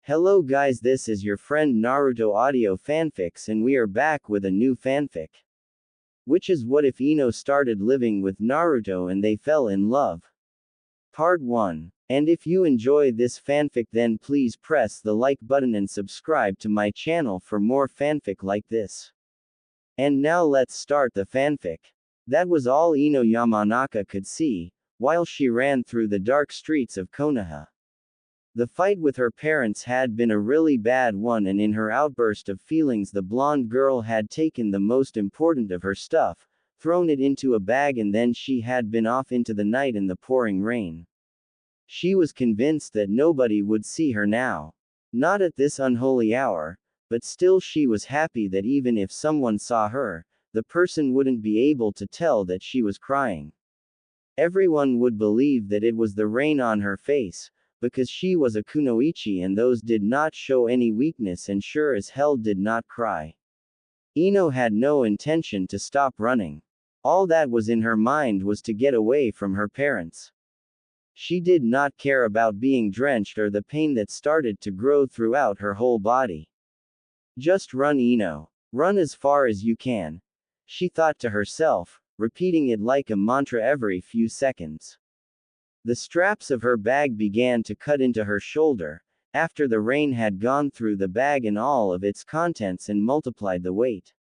Hello guys, this is your friend Naruto Audio Fanfics and we are back with a new fanfic. Which is what if Ino started living with Naruto and they fell in love? Part 1. And if you enjoy this fanfic then please press the like button and subscribe to my channel for more fanfic like this. And now let's start the fanfic. That was all Ino Yamanaka could see, while she ran through the dark streets of Konoha. The fight with her parents had been a really bad one, and in her outburst of feelings the blonde girl had taken the most important of her stuff, thrown it into a bag, and then she had been off into the night in the pouring rain. She was convinced that nobody would see her now. Not at this unholy hour, but still she was happy that even if someone saw her, the person wouldn't be able to tell that she was crying. Everyone would believe that it was the rain on her face, because she was a kunoichi and those did not show any weakness and sure as hell did not cry. Ino had no intention to stop running. All that was in her mind was to get away from her parents. She did not care about being drenched or the pain that started to grow throughout her whole body. Just run, Ino. Run as far as you can, she thought to herself, repeating it like a mantra every few seconds. The straps of her bag began to cut into her shoulder, after the rain had gone through the bag and all of its contents and multiplied the weight.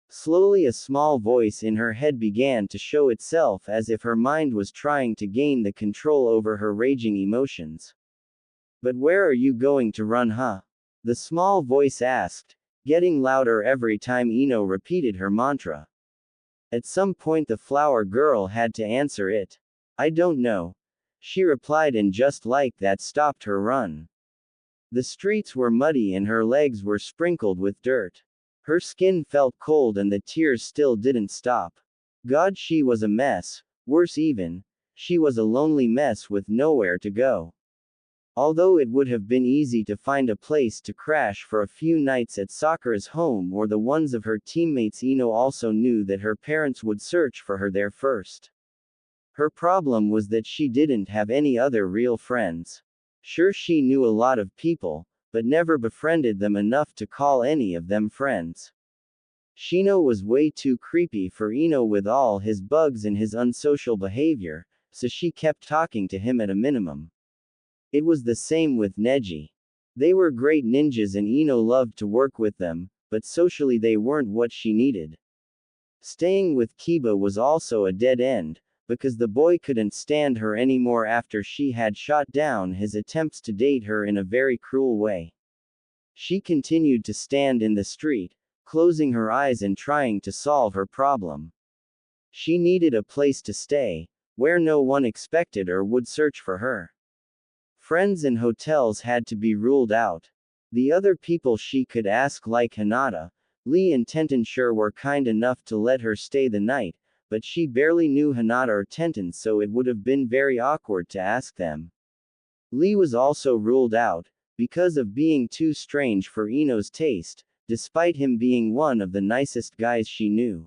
Slowly a small voice in her head began to show itself as if her mind was trying to gain the control over her raging emotions. But where are you going to run, huh? The small voice asked, getting louder every time Ino repeated her mantra. At some point the flower girl had to answer it. I don't know, she replied, and just like that stopped her run. The streets were muddy and her legs were sprinkled with dirt. Her skin felt cold and the tears still didn't stop. God, she was a mess. Worse even, she was a lonely mess with nowhere to go. Although it would have been easy to find a place to crash for a few nights at Sakura's home or the ones of her teammates, Ino also knew that her parents would search for her there first. Her problem was that she didn't have any other real friends. Sure, she knew a lot of people, but never befriended them enough to call any of them friends. Shino was way too creepy for Ino with all his bugs and his unsocial behavior, so she kept talking to him at a minimum. It was the same with Neji. They were great ninjas and Ino loved to work with them, but socially they weren't what she needed. Staying with Kiba was also a dead end, because the boy couldn't stand her anymore after she had shot down his attempts to date her in a very cruel way. She continued to stand in the street, closing her eyes and trying to solve her problem. She needed a place to stay, where no one expected or would search for her. Friends and hotels had to be ruled out. The other people she could ask, like Hinata, Lee and Tenten, sure were kind enough to let her stay the night, but she barely knew Hinata or Tenten, so it would have been very awkward to ask them. Lee was also ruled out, because of being too strange for Ino's taste, despite him being one of the nicest guys she knew.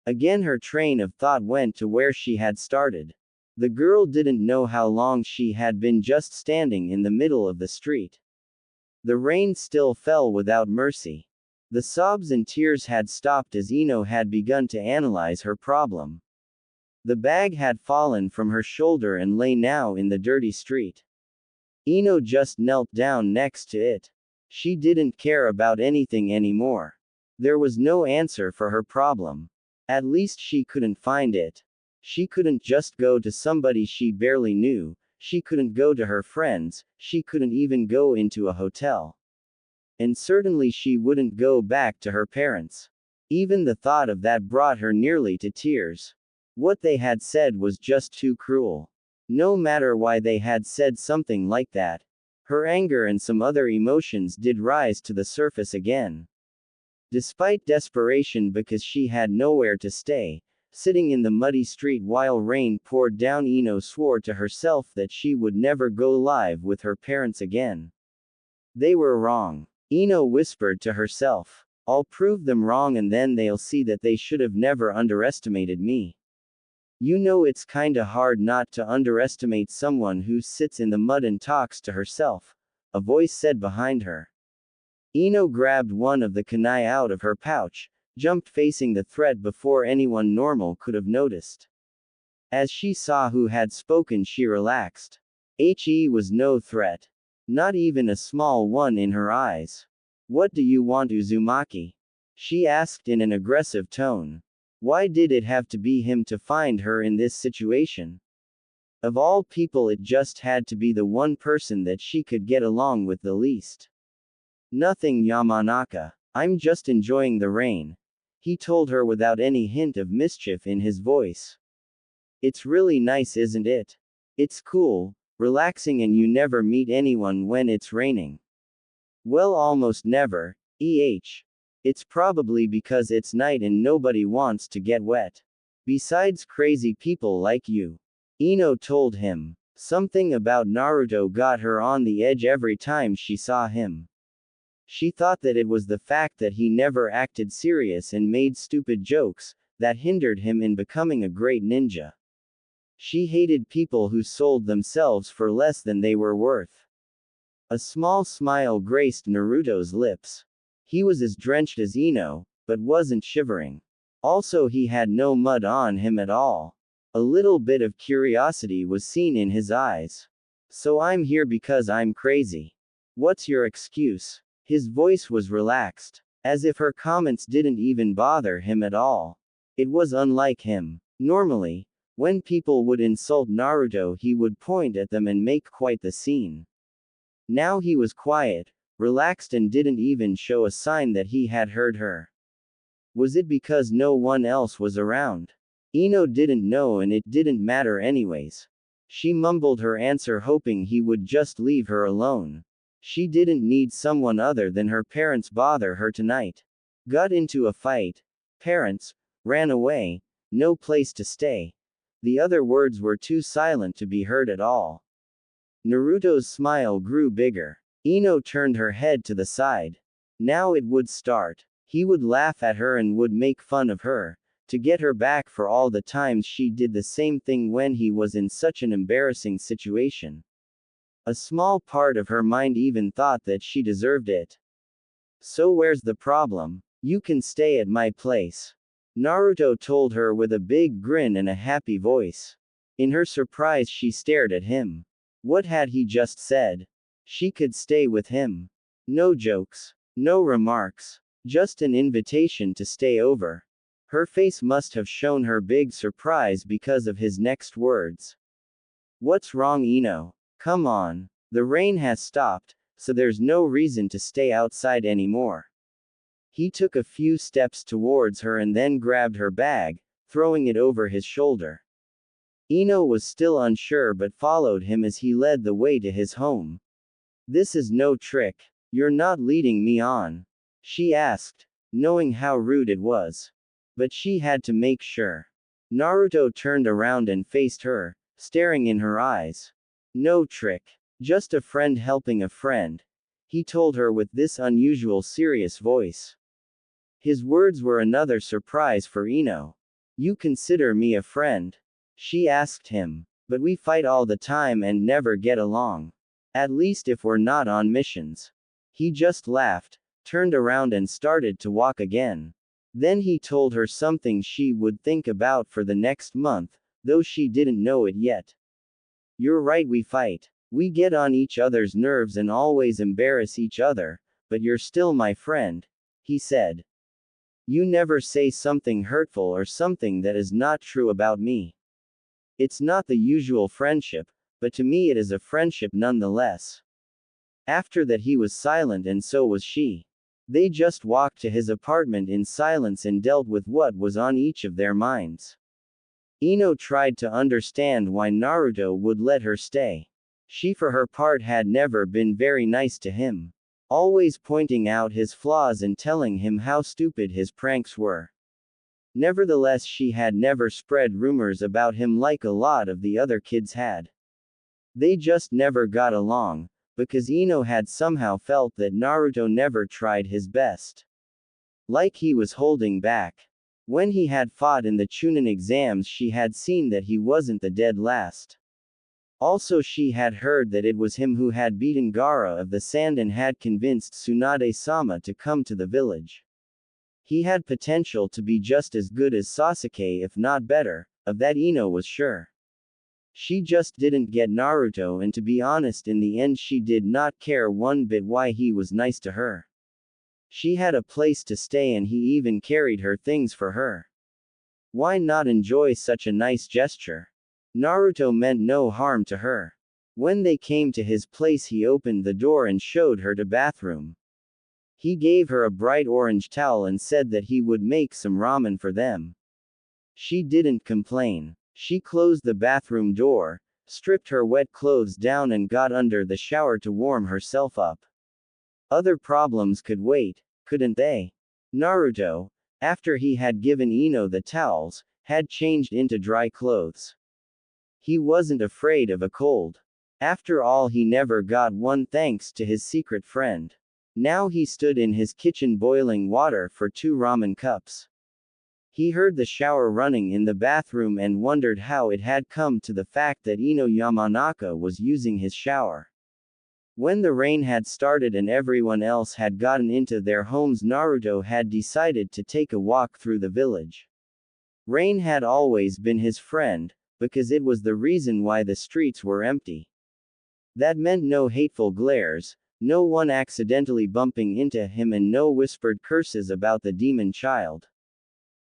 Again her train of thought went to where she had started. The girl didn't know how long she had been just standing in the middle of the street. The rain still fell without mercy. The sobs and tears had stopped as Ino had begun to analyze her problem. The bag had fallen from her shoulder and lay now in the dirty street. Ino just knelt down next to it. She didn't care about anything anymore. There was no answer for her problem. At least she couldn't find it. She couldn't just go to somebody she barely knew, she couldn't go to her friends, she couldn't even go into a hotel. And certainly she wouldn't go back to her parents. Even the thought of that brought her nearly to tears. What they had said was just too cruel. No matter why they had said something like that, her anger and some other emotions did rise to the surface again. Despite desperation because she had nowhere to stay, sitting in the muddy street while rain poured down, Ino swore to herself that she would never go live with her parents again. They were wrong. Ino whispered to herself. I'll prove them wrong and then they'll see that they should have never underestimated me. You know, it's kinda hard not to underestimate someone who sits in the mud and talks to herself, a voice said behind her. Ino grabbed one of the kunai out of her pouch, jumped facing the threat before anyone normal could have noticed. As she saw who had spoken, she relaxed. He was no threat. Not even a small one in her eyes. What do you want, Uzumaki? She asked in an aggressive tone. Why did it have to be him to find her in this situation? Of all people, it just had to be the one person that she could get along with the least. Nothing, Yamanaka. I'm just enjoying the rain, he told her without any hint of mischief in his voice. It's really nice, isn't it? It's cool, relaxing, and you never meet anyone when it's raining. Well, almost never. It's probably because it's night and nobody wants to get wet. Besides crazy people like you. Ino told him. Something about Naruto got her on the edge every time she saw him. She thought that it was the fact that he never acted serious and made stupid jokes that hindered him in becoming a great ninja. She hated people who sold themselves for less than they were worth. A small smile graced Naruto's lips. He was as drenched as Ino, but wasn't shivering. Also, he had no mud on him at all. A little bit of curiosity was seen in his eyes. So I'm here because I'm crazy. What's your excuse? His voice was relaxed, as if her comments didn't even bother him at all. It was unlike him. Normally, when people would insult Naruto, he would point at them and make quite the scene. Now he was quiet, relaxed, and didn't even show a sign that he had heard her. Was it because no one else was around? Ino didn't know, and it didn't matter anyways. She mumbled her answer, hoping he would just leave her alone. She didn't need someone other than her parents bother her tonight. Got into a fight. Parents. Ran away. No place to stay. The other words were too silent to be heard at all. Naruto's smile grew bigger. Ino turned her head to the side. Now it would start. He would laugh at her and would make fun of her, to get her back for all the times she did the same thing when he was in such an embarrassing situation. A small part of her mind even thought that she deserved it. So where's the problem? You can stay at my place, Naruto told her with a big grin and a happy voice. In her surprise, she stared at him. What had he just said? She could stay with him. No jokes. No remarks. Just an invitation to stay over. Her face must have shown her big surprise because of his next words. What's wrong, Ino? Come on. The rain has stopped, so there's no reason to stay outside anymore. He took a few steps towards her and then grabbed her bag, throwing it over his shoulder. Ino was still unsure but followed him as he led the way to his home. This is no trick. You're not leading me on? She asked, knowing how rude it was. But she had to make sure. Naruto turned around and faced her, staring in her eyes. No trick. Just a friend helping a friend, he told her with this unusual serious voice. His words were another surprise for Ino. You consider me a friend? She asked him. But we fight all the time and never get along. At least if we're not on missions. He just laughed, turned around and started to walk again. Then he told her something she would think about for the next month, though she didn't know it yet. You're right, we fight. We get on each other's nerves and always embarrass each other, but you're still my friend, he said. You never say something hurtful or something that is not true about me. It's not the usual friendship, but to me it is a friendship nonetheless. After that he was silent and so was she. They just walked to his apartment in silence and dealt with what was on each of their minds. Ino tried to understand why Naruto would let her stay. She for her part had never been very nice to him. Always pointing out his flaws and telling him how stupid his pranks were. Nevertheless, she had never spread rumors about him like a lot of the other kids had. They just never got along, because Ino had somehow felt that Naruto never tried his best. Like he was holding back. When he had fought in the Chunin exams, she had seen that he wasn't the dead last. Also, she had heard that it was him who had beaten Gaara of the Sand and had convinced Tsunade-sama to come to the village. He had potential to be just as good as Sasuke if not better, of that Ino was sure. She just didn't get Naruto, and to be honest, in the end she did not care one bit why he was nice to her. She had a place to stay and he even carried her things for her. Why not enjoy such a nice gesture? Naruto meant no harm to her. When they came to his place, he opened the door and showed her to bathroom. He gave her a bright orange towel and said that he would make some ramen for them. She didn't complain. She closed the bathroom door, stripped her wet clothes down and got under the shower to warm herself up. Other problems could wait, couldn't they? Naruto, after he had given Ino the towels, had changed into dry clothes. He wasn't afraid of a cold. After all, he never got one thanks to his secret friend. Now he stood in his kitchen boiling water for 2 ramen cups. He heard the shower running in the bathroom and wondered how it had come to the fact that Ino Yamanaka was using his shower. When the rain had started and everyone else had gotten into their homes, Naruto had decided to take a walk through the village. Rain had always been his friend, because it was the reason why the streets were empty. That meant no hateful glares, no one accidentally bumping into him, and no whispered curses about the demon child.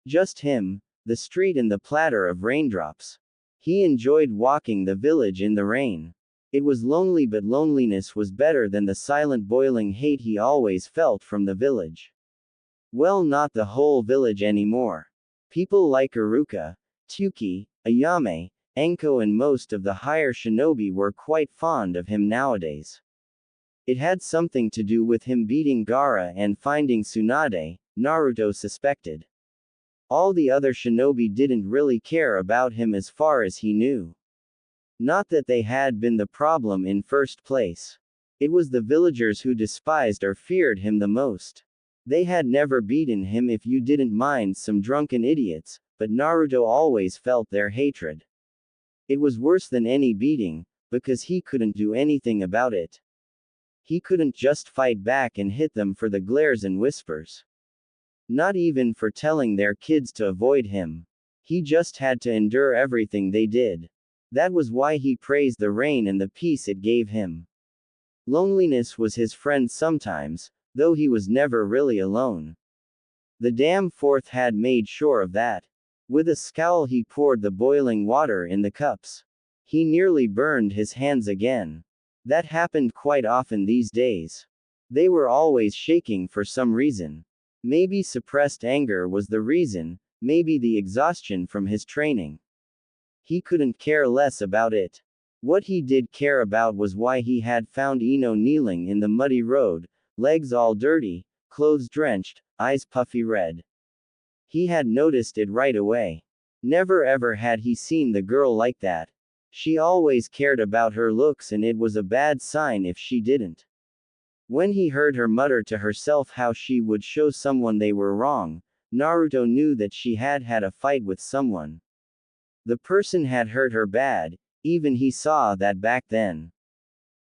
Just him, the street, and the platter of raindrops. He enjoyed walking the village in the rain. It was lonely, but loneliness was better than the silent boiling hate he always felt from the village. Well, not the whole village anymore. People like Iruka, Tsuki, Ayame, Enko and most of the higher shinobi were quite fond of him nowadays. It had something to do with him beating Gaara and finding Tsunade, Naruto suspected. All the other shinobi didn't really care about him as far as he knew. Not that they had been the problem in first place. It was the villagers who despised or feared him the most. They had never beaten him if you didn't mind some drunken idiots, but Naruto always felt their hatred. It was worse than any beating, because he couldn't do anything about it. He couldn't just fight back and hit them for the glares and whispers. Not even for telling their kids to avoid him. He just had to endure everything they did. That was why he praised the rain and the peace it gave him. Loneliness was his friend sometimes, though he was never really alone. The damn fourth had made sure of that. With a scowl he poured the boiling water in the cups. He nearly burned his hands again. That happened quite often these days. They were always shaking for some reason. Maybe suppressed anger was the reason, maybe the exhaustion from his training. He couldn't care less about it. What he did care about was why he had found Ino kneeling in the muddy road, legs all dirty, clothes drenched, eyes puffy red. He had noticed it right away. Never ever had he seen the girl like that. She always cared about her looks, and it was a bad sign if she didn't. When he heard her mutter to herself how she would show someone they were wrong, Naruto knew that she had had a fight with someone. The person had hurt her bad, even he saw that back then.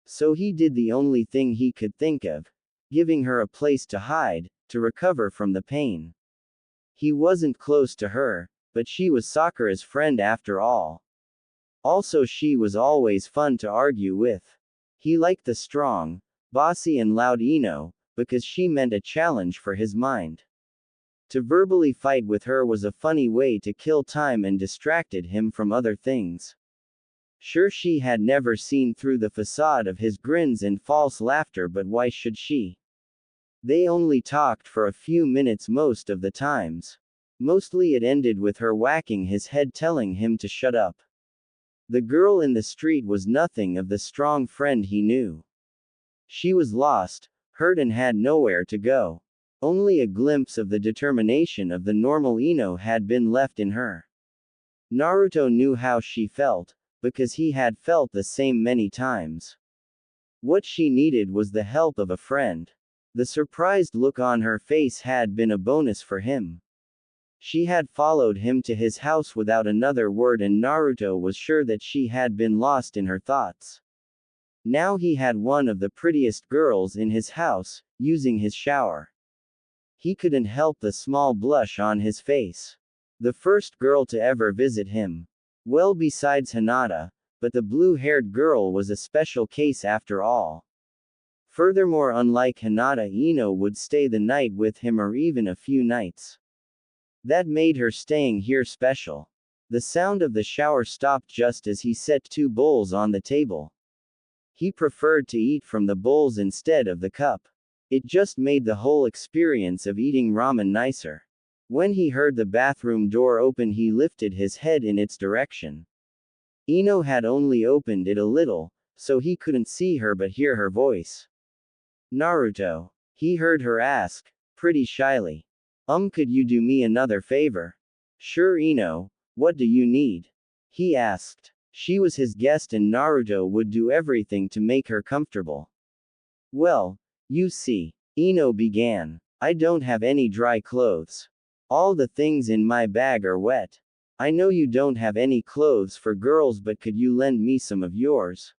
So he did the only thing he could think of, giving her a place to hide, to recover from the pain. He wasn't close to her, but she was Sakura's friend after all. Also, she was always fun to argue with. He liked the strong, bossy and loud Ino, because she meant a challenge for his mind. To verbally fight with her was a funny way to kill time and distracted him from other things. Sure, she had never seen through the facade of his grins and false laughter, but why should she? They only talked for a few minutes most of the times. Mostly it ended with her whacking his head, telling him to shut up. The girl in the street was nothing of the strong friend he knew. She was lost, hurt and had nowhere to go. Only a glimpse of the determination of the normal Ino had been left in her. Naruto knew how she felt, because he had felt the same many times. What she needed was the help of a friend. The surprised look on her face had been a bonus for him. She had followed him to his house without another word, and Naruto was sure that she had been lost in her thoughts. Now he had one of the prettiest girls in his house, using his shower. He couldn't help the small blush on his face. The first girl to ever visit him. Well, besides Hinata, but the blue-haired girl was a special case after all. Furthermore, unlike Hinata, Ino would stay the night with him or even a few nights. That made her staying here special. The sound of the shower stopped just as he set two bowls on the table. He preferred to eat from the bowls instead of the cup. It just made the whole experience of eating ramen nicer. When he heard the bathroom door open, he lifted his head in its direction. Ino had only opened it a little, so he couldn't see her but hear her voice. Naruto. He heard her ask, pretty shyly. Could you do me another favor? Sure, Ino, what do you need? He asked. She was his guest and Naruto would do everything to make her comfortable. Well, you see, Ino began. I don't have any dry clothes. All the things in my bag are wet. I know you don't have any clothes for girls, but could you lend me some of yours?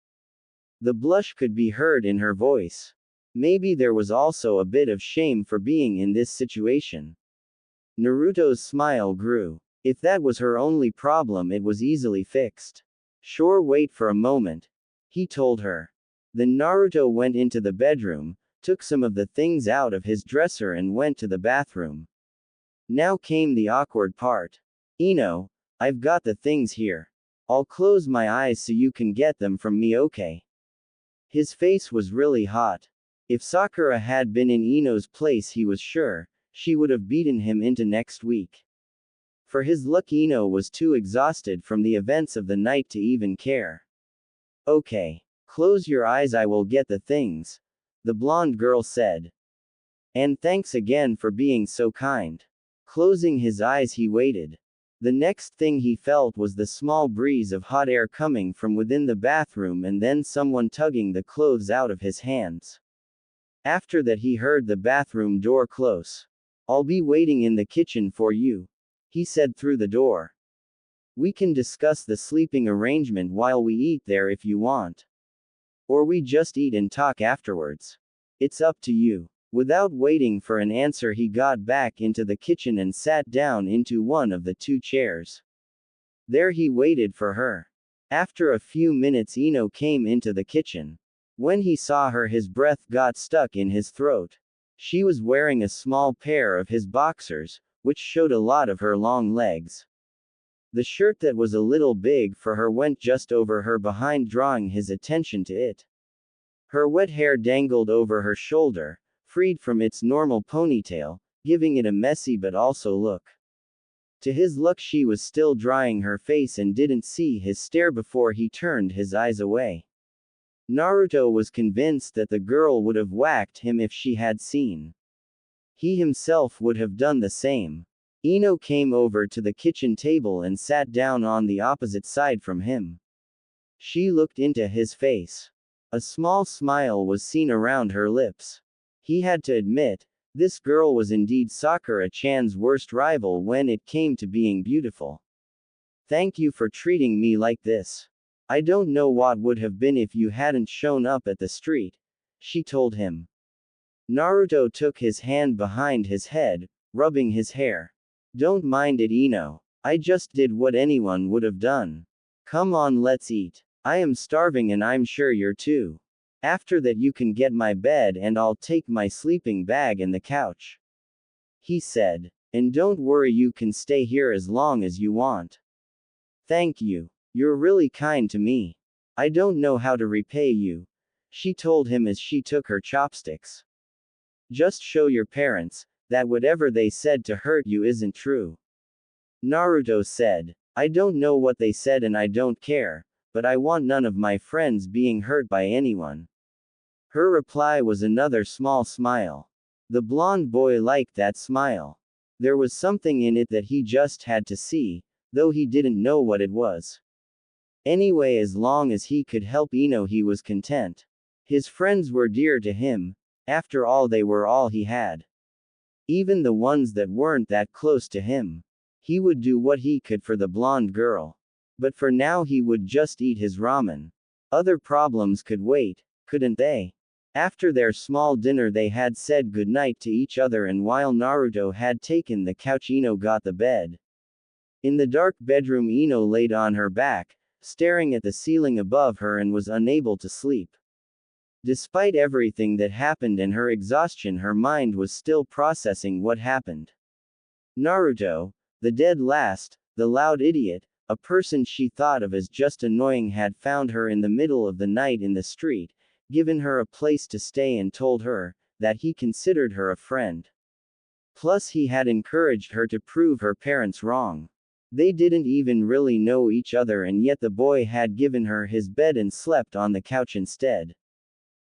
The blush could be heard in her voice. Maybe there was also a bit of shame for being in this situation. Naruto's smile grew. If that was her only problem, it was easily fixed. Sure, wait for a moment, he told her. Then Naruto went into the bedroom, took some of the things out of his dresser and went to the bathroom. Now came the awkward part. Ino, I've got the things here. I'll close my eyes so you can get them from me, okay? His face was really hot. If Sakura had been in Ino's place, he was sure she would have beaten him into next week. For his luck, Ino was too exhausted from the events of the night to even care. Okay. Close your eyes, I will get the things, the blonde girl said. And thanks again for being so kind. Closing his eyes, he waited. The next thing he felt was the small breeze of hot air coming from within the bathroom and then someone tugging the clothes out of his hands. After that, he heard the bathroom door close. I'll be waiting in the kitchen for you, he said through the door. We can discuss the sleeping arrangement while we eat there if you want. Or we just eat and talk afterwards. It's up to you. Without waiting for an answer, he got back into the kitchen and sat down into one of the two chairs. There he waited for her. After a few minutes, Ino came into the kitchen. When he saw her, his breath got stuck in his throat. She was wearing a small pair of his boxers, which showed a lot of her long legs. The shirt that was a little big for her went just over her behind, drawing his attention to it. Her wet hair dangled over her shoulder, freed from its normal ponytail, giving it a messy but also look. To his luck, she was still drying her face and didn't see his stare before he turned his eyes away. Naruto was convinced that the girl would have whacked him if she had seen. He himself would have done the same. Ino came over to the kitchen table and sat down on the opposite side from him. She looked into his face. A small smile was seen around her lips. He had to admit, this girl was indeed Sakura-chan's worst rival when it came to being beautiful. Thank you for treating me like this. I don't know what would have been if you hadn't shown up at the street, she told him. Naruto took his hand behind his head, rubbing his hair. Don't mind it, Ino. I just did what anyone would have done. Come on, let's eat. I am starving and I'm sure you're too. After that you can get my bed and I'll take my sleeping bag and the couch, he said. And don't worry, you can stay here as long as you want. Thank you. You're really kind to me. I don't know how to repay you, she told him as she took her chopsticks. Just show your parents that whatever they said to hurt you isn't true. Naruto said. I don't know what they said and I don't care, but I want none of my friends being hurt by anyone. Her reply was another small smile. The blonde boy liked that smile. There was something in it that he just had to see, though he didn't know what it was. Anyway, as long as he could help Ino, he was content. His friends were dear to him. After all, they were all he had. Even the ones that weren't that close to him. He would do what he could for the blonde girl. But for now he would just eat his ramen. Other problems could wait, couldn't they? After their small dinner they had said goodnight to each other, and while Naruto had taken the couch, Ino got the bed. In the dark bedroom, Ino laid on her back, staring at the ceiling above her, and was unable to sleep. Despite everything that happened and her exhaustion, her mind was still processing what happened. Naruto, the dead last, the loud idiot, a person she thought of as just annoying, had found her in the middle of the night in the street, given her a place to stay, and told her that he considered her a friend. Plus, he had encouraged her to prove her parents wrong. They didn't even really know each other, and yet the boy had given her his bed and slept on the couch instead.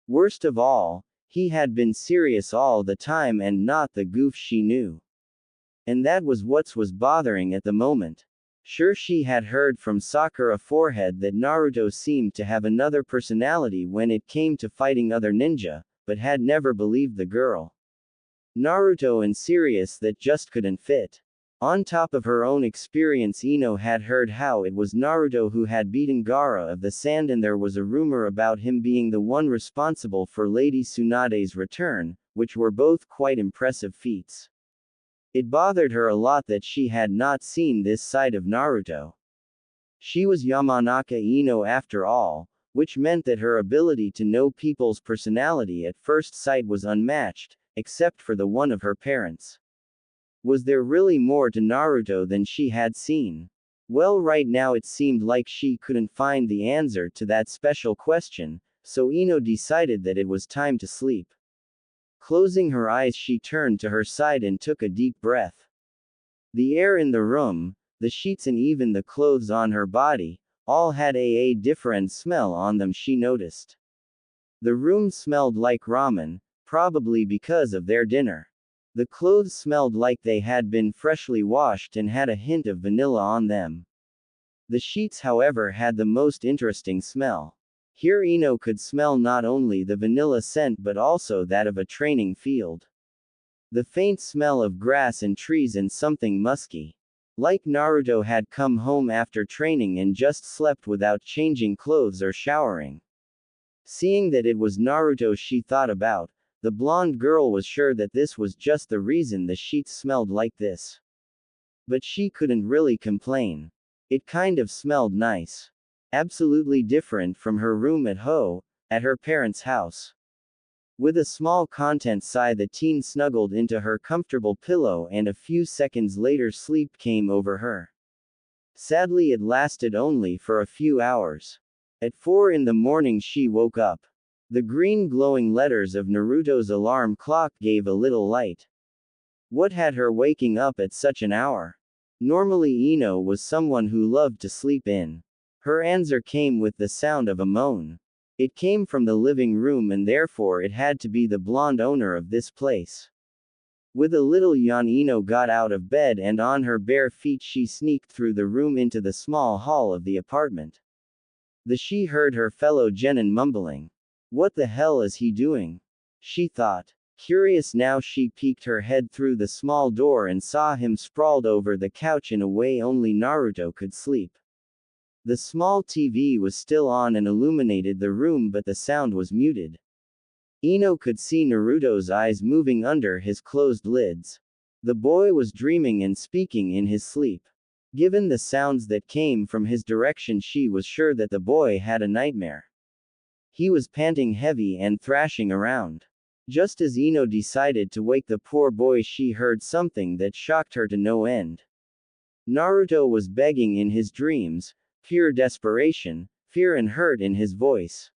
Worst of all, he had been serious all the time and not the goof she knew. And that was what was bothering at the moment. Sure, she had heard from Sakura Forehead that Naruto seemed to have another personality when it came to fighting other ninja, but had never believed the girl. Naruto and Sirius that just couldn't fit. On top of her own experience, Ino had heard how it was Naruto who had beaten Gaara of the Sand, and there was a rumor about him being the one responsible for Lady Tsunade's return, which were both quite impressive feats. It bothered her a lot that she had not seen this side of Naruto. She was Yamanaka Ino after all, which meant that her ability to know people's personality at first sight was unmatched, except for the one of her parents. Was there really more to Naruto than she had seen? Well, right now it seemed like she couldn't find the answer to that special question, so Ino decided that it was time to sleep. Closing her eyes, she turned to her side and took a deep breath. The air in the room, the sheets, and even the clothes on her body, all had a different smell on them, she noticed. The room smelled like ramen, probably because of their dinner. The clothes smelled like they had been freshly washed and had a hint of vanilla on them. The sheets, however, had the most interesting smell. Here Ino could smell not only the vanilla scent but also that of a training field. The faint smell of grass and trees and something musky. Like Naruto had come home after training and just slept without changing clothes or showering. Seeing that it was Naruto she thought about, the blonde girl was sure that this was just the reason the sheets smelled like this. But she couldn't really complain. It kind of smelled nice. Absolutely different from her room at her parents' house. With a small content sigh, the teen snuggled into her comfortable pillow, and a few seconds later sleep came over her. Sadly, it lasted only for a few hours. At 4 in the morning she woke up. The green glowing letters of Naruto's alarm clock gave a little light. What had her waking up at such an hour? Normally Ino was someone who loved to sleep in. Her answer came with the sound of a moan. It came from the living room, and therefore it had to be the blonde owner of this place. With a little yawn, Ino got out of bed, and on her bare feet she sneaked through the room into the small hall of the apartment. She heard her fellow genin mumbling. What the hell is he doing? She thought. Curious now, she peeked her head through the small door and saw him sprawled over the couch in a way only Naruto could sleep. The small TV was still on and illuminated the room, but the sound was muted. Ino could see Naruto's eyes moving under his closed lids. The boy was dreaming and speaking in his sleep. Given the sounds that came from his direction, she was sure that the boy had a nightmare. He was panting heavy and thrashing around. Just as Ino decided to wake the poor boy, she heard something that shocked her to no end. Naruto was begging in his dreams, pure desperation, fear and hurt in his voice.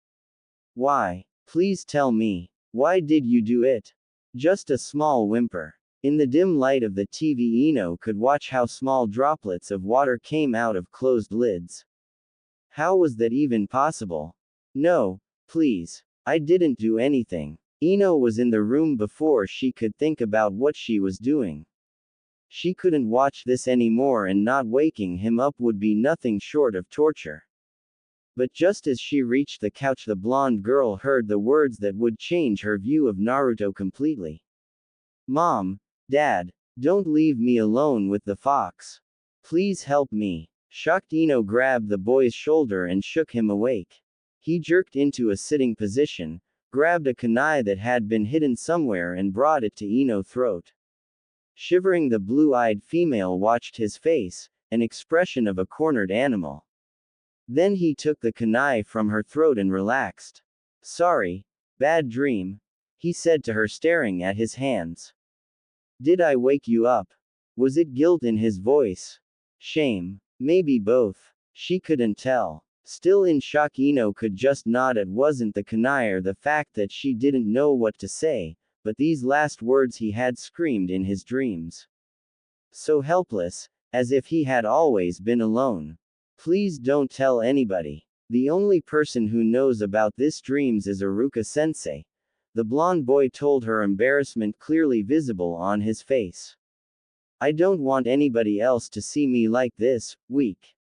Why? Please tell me. Why did you do it? Just a small whimper. In the dim light of the TV, Ino could watch how small droplets of water came out of closed lids. How was that even possible? No, please. I didn't do anything. Ino was in the room before she could think about what she was doing. She couldn't watch this anymore, and not waking him up would be nothing short of torture. But just as she reached the couch, the blonde girl heard the words that would change her view of Naruto completely. Mom, Dad, don't leave me alone with the fox. Please help me. Shocked Ino grabbed the boy's shoulder and shook him awake. He jerked into a sitting position, grabbed a kunai that had been hidden somewhere and brought it to Ino's throat. Shivering, the blue-eyed female watched his face, an expression of a cornered animal. Then he took the kunai from her throat and relaxed. Sorry, bad dream, he said to her, staring at his hands. Did I wake you up? Was it guilt in his voice? Shame? Maybe both. She couldn't tell. Still in shock, Ino could just nod. It wasn't the kunai or the fact that she didn't know what to say, but these last words he had screamed in his dreams. So helpless, as if he had always been alone. Please don't tell anybody. The only person who knows about this dreams is Aruka-sensei. The blonde boy told her, embarrassment clearly visible on his face. I don't want anybody else to see me like this, weak.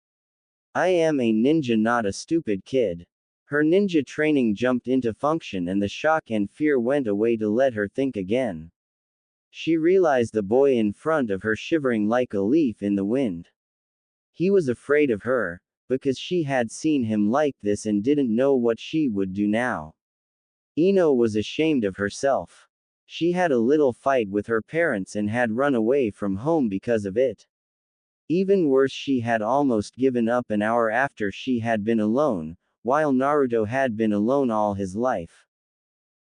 I am a ninja, not a stupid kid. Her ninja training jumped into function and the shock and fear went away to let her think again. She realized the boy in front of her shivering like a leaf in the wind. He was afraid of her, because she had seen him like this and didn't know what she would do now. Ino was ashamed of herself. She had a little fight with her parents and had run away from home because of it. Even worse, she had almost given up an hour after she had been alone, while Naruto had been alone all his life.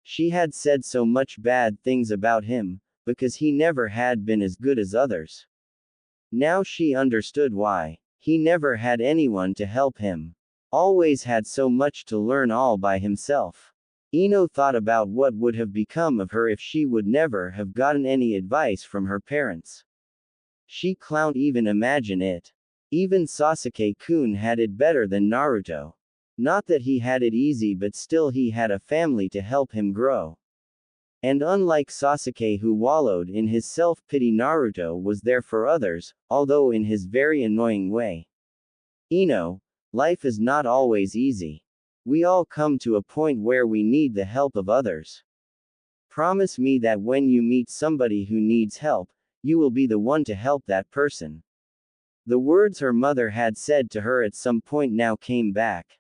She had said so much bad things about him, because he never had been as good as others. Now she understood why. He never had anyone to help him. Always had so much to learn all by himself. Ino thought about what would have become of her if she would never have gotten any advice from her parents. She can't even imagine it. Even Sasuke-kun had it better than Naruto. Not that he had it easy, but still he had a family to help him grow. And unlike Sasuke, who wallowed in his self-pity, Naruto was there for others, although in his very annoying way. Ino, life is not always easy. We all come to a point where we need the help of others. Promise me that when you meet somebody who needs help, you will be the one to help that person. The words her mother had said to her at some point now came back.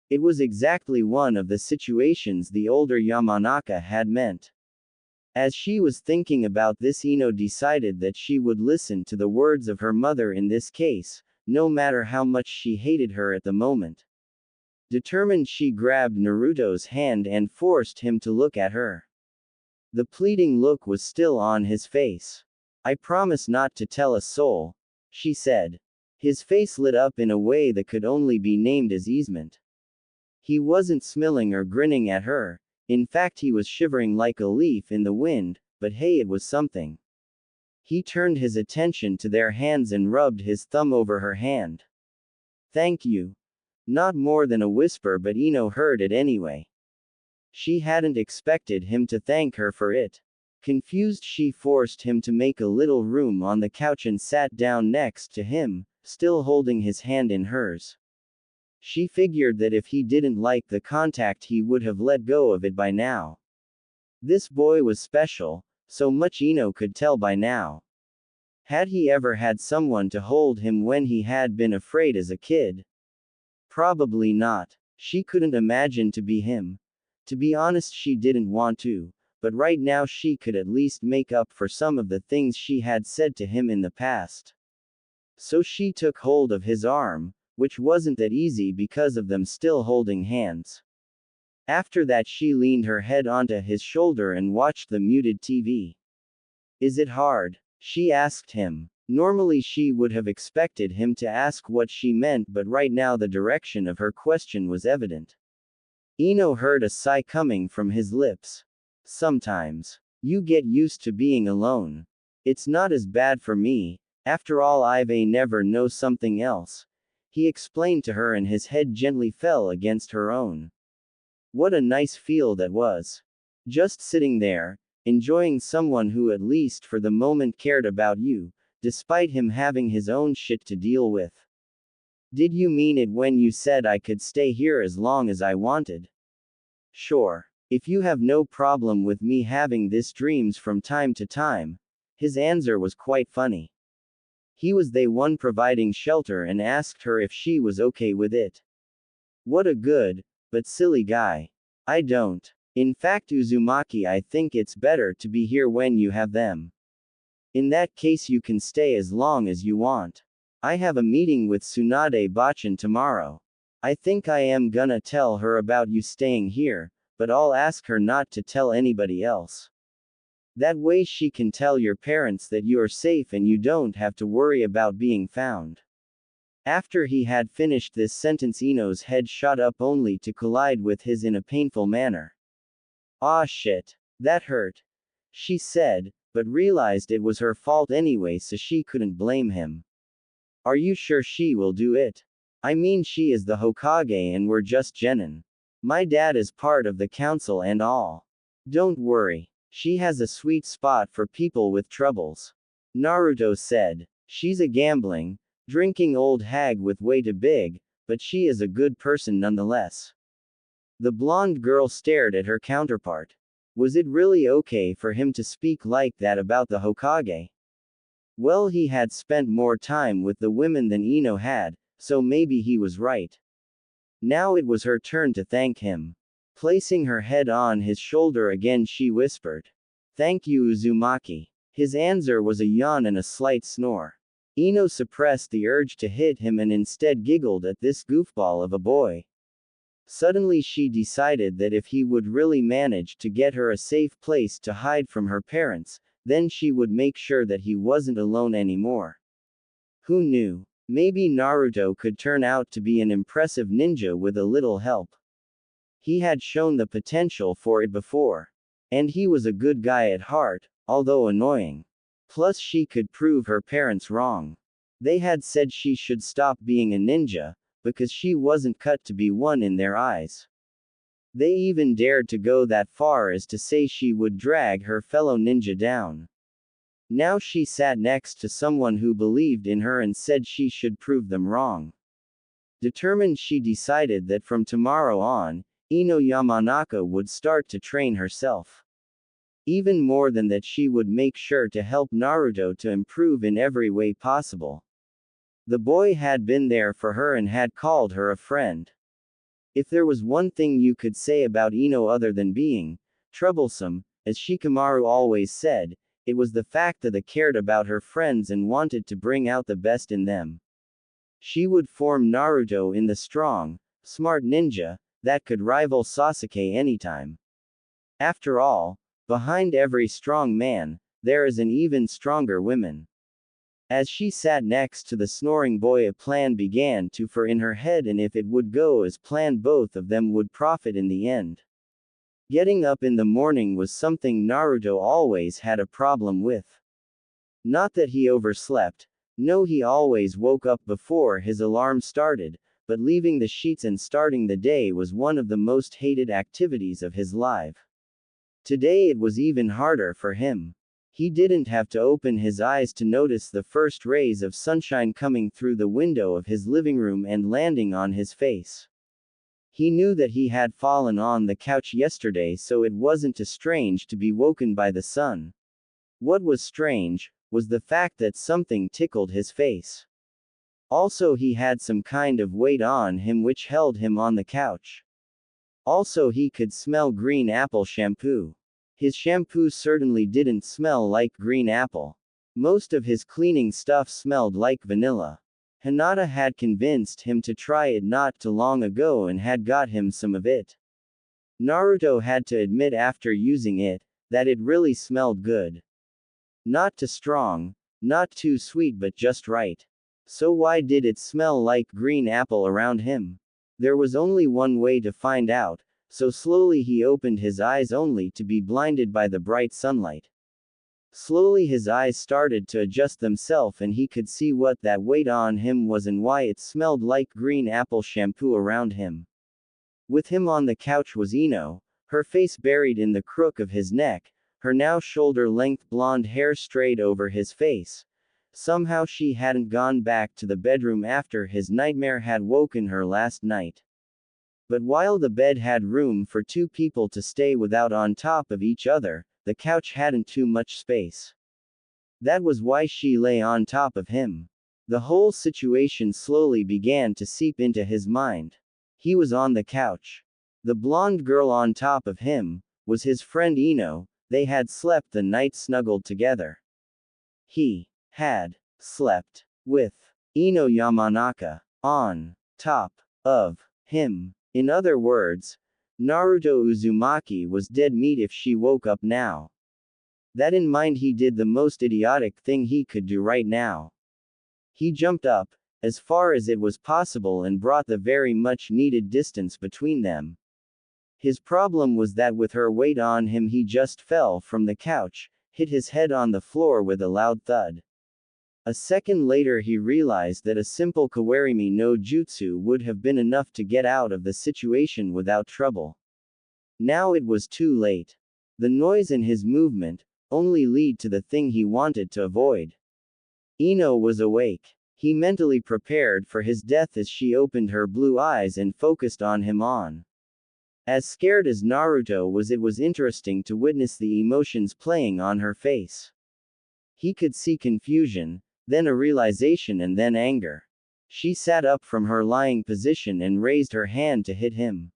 It was exactly one of the situations the older Yamanaka had meant. As she was thinking about this, Ino decided that she would listen to the words of her mother in this case, no matter how much she hated her at the moment. Determined, she grabbed Naruto's hand and forced him to look at her. The pleading look was still on his face. I promise not to tell a soul, she said. His face lit up in a way that could only be named as easement. He wasn't smiling or grinning at her. In fact, he was shivering like a leaf in the wind, but hey, it was something. He turned his attention to their hands and rubbed his thumb over her hand. Thank you. Not more than a whisper, but Ino heard it anyway. She hadn't expected him to thank her for it. Confused, she forced him to make a little room on the couch and sat down next to him, still holding his hand in hers. She figured that if he didn't like the contact, he would have let go of it by now. This boy was special, so much Ino could tell by now. Had he ever had someone to hold him when he had been afraid as a kid? Probably not. She couldn't imagine to be him. To be honest, she didn't want to, but right now she could at least make up for some of the things she had said to him in the past. So she took hold of his arm, which wasn't that easy because of them still holding hands. After that, she leaned her head onto his shoulder and watched the muted TV. Is it hard? She asked him. Normally she would have expected him to ask what she meant, but right now the direction of her question was evident. Ino heard a sigh coming from his lips. Sometimes. You get used to being alone. It's not as bad for me, after all I've never know something else. He explained to her and his head gently fell against her own. What a nice feel that was. Just sitting there, enjoying someone who at least for the moment cared about you, despite him having his own shit to deal with. Did you mean it when you said I could stay here as long as I wanted? Sure. If you have no problem with me having these dreams from time to time. His answer was quite funny. He was the one providing shelter and asked her if she was okay with it. What a good, but silly guy. I don't. In fact, Uzumaki, I think it's better to be here when you have them. In that case, you can stay as long as you want. I have a meeting with Tsunade Bachan tomorrow. I think I am gonna tell her about you staying here, but I'll ask her not to tell anybody else. That way she can tell your parents that you are safe and you don't have to worry about being found. After he had finished this sentence, Ino's head shot up only to collide with his in a painful manner. "Ah shit. That hurt," she said, but realized it was her fault anyway, so she couldn't blame him. "Are you sure she will do it? I mean, she is the Hokage and we're just genin. My dad is part of the council and all. Don't worry. She has a sweet spot for people with troubles," Naruto said. "She's a gambling, drinking old hag with way too big, but she is a good person nonetheless." The blonde girl stared at her counterpart. Was it really okay for him to speak like that about the Hokage? Well, he had spent more time with the women than Ino had, so maybe he was right. Now it was her turn to thank him. Placing her head on his shoulder again, she whispered, "Thank you, Uzumaki." His answer was a yawn and a slight snore. Ino suppressed the urge to hit him and instead giggled at this goofball of a boy. Suddenly she decided that if he would really manage to get her a safe place to hide from her parents, then she would make sure that he wasn't alone anymore. Who knew? Maybe Naruto could turn out to be an impressive ninja with a little help. He had shown the potential for it before. And he was a good guy at heart, although annoying. Plus she could prove her parents wrong. They had said she should stop being a ninja, because she wasn't cut to be one in their eyes. They even dared to go that far as to say she would drag her fellow ninja down. Now she sat next to someone who believed in her and said she should prove them wrong. Determined, she decided that from tomorrow on, Ino Yamanaka would start to train herself. Even more than that, she would make sure to help Naruto to improve in every way possible. The boy had been there for her and had called her a friend. If there was one thing you could say about Ino other than being troublesome, as Shikamaru always said, it was the fact that he cared about her friends and wanted to bring out the best in them. She would form Naruto in the strong, smart ninja that could rival Sasuke anytime. After all, behind every strong man, there is an even stronger woman. As she sat next to the snoring boy, a plan began to form in her head, and if it would go as planned, both of them would profit in the end. Getting up in the morning was something Naruto always had a problem with. Not that he overslept, no, he always woke up before his alarm started, but leaving the sheets and starting the day was one of the most hated activities of his life. Today it was even harder for him. He didn't have to open his eyes to notice the first rays of sunshine coming through the window of his living room and landing on his face. He knew that he had fallen on the couch yesterday, so it wasn't too strange to be woken by the sun. What was strange was the fact that something tickled his face. Also, he had some kind of weight on him which held him on the couch. Also, he could smell green apple shampoo. His shampoo certainly didn't smell like green apple. Most of his cleaning stuff smelled like vanilla. Hinata had convinced him to try it not too long ago and had got him some of it. Naruto had to admit after using it, that it really smelled good. Not too strong, not too sweet, but just right. So why did it smell like green apple around him? There was only one way to find out, so slowly he opened his eyes only to be blinded by the bright sunlight. Slowly his eyes started to adjust themselves and he could see what that weight on him was and why it smelled like green apple shampoo around him. With him on the couch was Ino, her face buried in the crook of his neck, her now shoulder-length blonde hair straight over his face. Somehow she hadn't gone back to the bedroom after his nightmare had woken her last night. But while the bed had room for two people to stay without on top of each other, the couch hadn't too much space. That was why she lay on top of him. The whole situation slowly began to seep into his mind. He was on the couch. The blonde girl on top of him was his friend Ino. They had slept the night snuggled together. He had slept with Ino Yamanaka on top of him. In other words, Naruto Uzumaki was dead meat if she woke up now. That in mind, he did the most idiotic thing he could do right now. He jumped up, as far as it was possible, and brought the very much needed distance between them. His problem was that with her weight on him, he just fell from the couch, hit his head on the floor with a loud thud. A second later he realized that a simple Kawarimi no Jutsu would have been enough to get out of the situation without trouble. Now it was too late. The noise and his movement only lead to the thing he wanted to avoid. Ino was awake. He mentally prepared for his death as she opened her blue eyes and focused on him on. As scared as Naruto was, it was interesting to witness the emotions playing on her face. He could see confusion, then a realization, and then anger. She sat up from her lying position and raised her hand to hit him.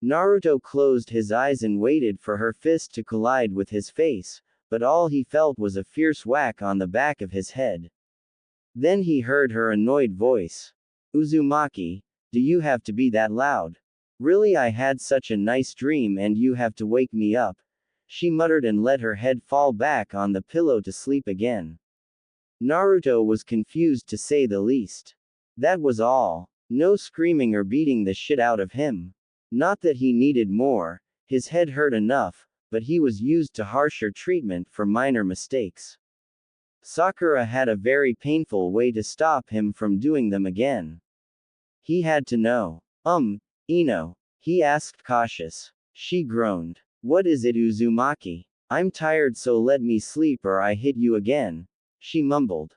Naruto closed his eyes and waited for her fist to collide with his face, but all he felt was a fierce whack on the back of his head. Then he heard her annoyed voice. Uzumaki, do you have to be that loud? Really, I had such a nice dream and you have to wake me up, she muttered and let her head fall back on the pillow to sleep again. Naruto was confused to say the least. That was all. No screaming or beating the shit out of him. Not that he needed more, his head hurt enough, but he was used to harsher treatment for minor mistakes. Sakura had a very painful way to stop him from doing them again. He had to know. Ino, he asked cautious. She groaned. What is it, Uzumaki? I'm tired, so let me sleep or I hit you again, she mumbled.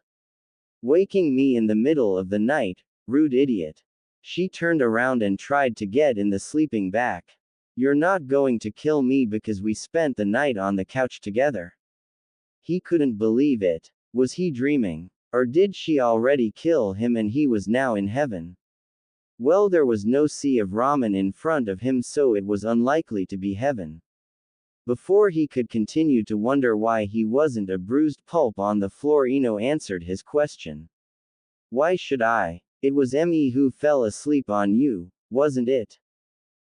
Waking me in the middle of the night, rude idiot. She turned around and tried to get in the sleeping bag. You're not going to kill me because we spent the night on the couch together. He couldn't believe it. Was he dreaming? Or did she already kill him and he was now in heaven? Well, there was no sea of ramen in front of him, so it was unlikely to be heaven. Before he could continue to wonder why he wasn't a bruised pulp on the floor, Ino answered his question. Why should I? It was me who fell asleep on you, wasn't it?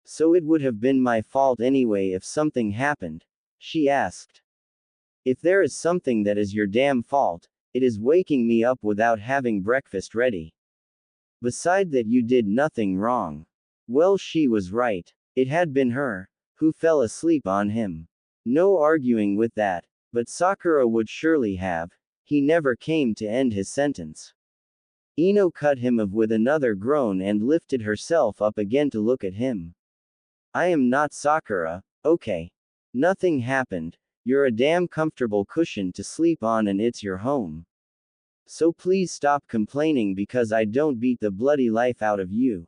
So it would have been my fault anyway if something happened, she asked. If there is something that is your damn fault, it is waking me up without having breakfast ready. Beside that, you did nothing wrong. Well, she was right. It had been her who fell asleep on him. No arguing with that, but Sakura would surely have. He never came to end his sentence. Ino cut him off with another groan and lifted herself up again to look at him. I am not Sakura, okay? Nothing happened. You're a damn comfortable cushion to sleep on and it's your home. So please stop complaining because I don't beat the bloody life out of you,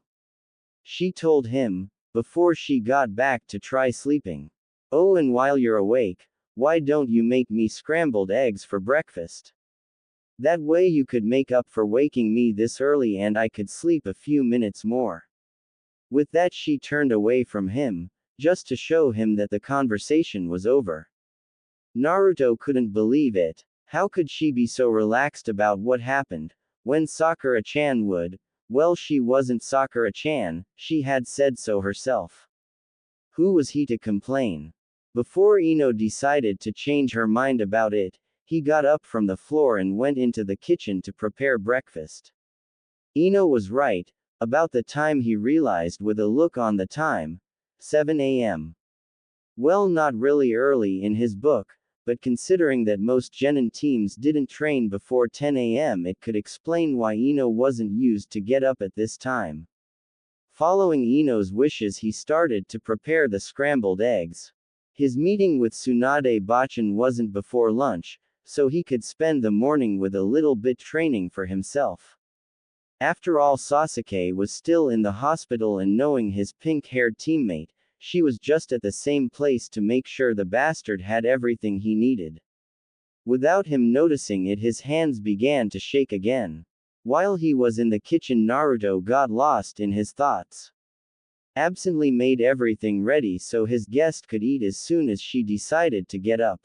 she told him, before she got back to try sleeping. Oh, and while you're awake, why don't you make me scrambled eggs for breakfast? That way you could make up for waking me this early and I could sleep a few minutes more. With that, she turned away from him, just to show him that the conversation was over. Naruto couldn't believe it. How could she be so relaxed about what happened, when Sakura-chan would? Well, she wasn't Sakura-chan, she had said so herself. Who was he to complain? Before Ino decided to change her mind about it, he got up from the floor and went into the kitchen to prepare breakfast. Ino was right, about the time he realized with a look on the time. 7 a.m. Well, not really early in his book, but considering that most genin teams didn't train before 10 a.m., it could explain why Ino wasn't used to get up at this time. Following Ino's wishes, he started to prepare the scrambled eggs. His meeting with Tsunade Bachan wasn't before lunch, so he could spend the morning with a little bit training for himself. After all, Sasuke was still in the hospital, and knowing his pink-haired teammate, she was just at the same place to make sure the bastard had everything he needed. Without him noticing it, his hands began to shake again. While he was in the kitchen, Naruto got lost in his thoughts. Absently made everything ready so his guest could eat as soon as she decided to get up.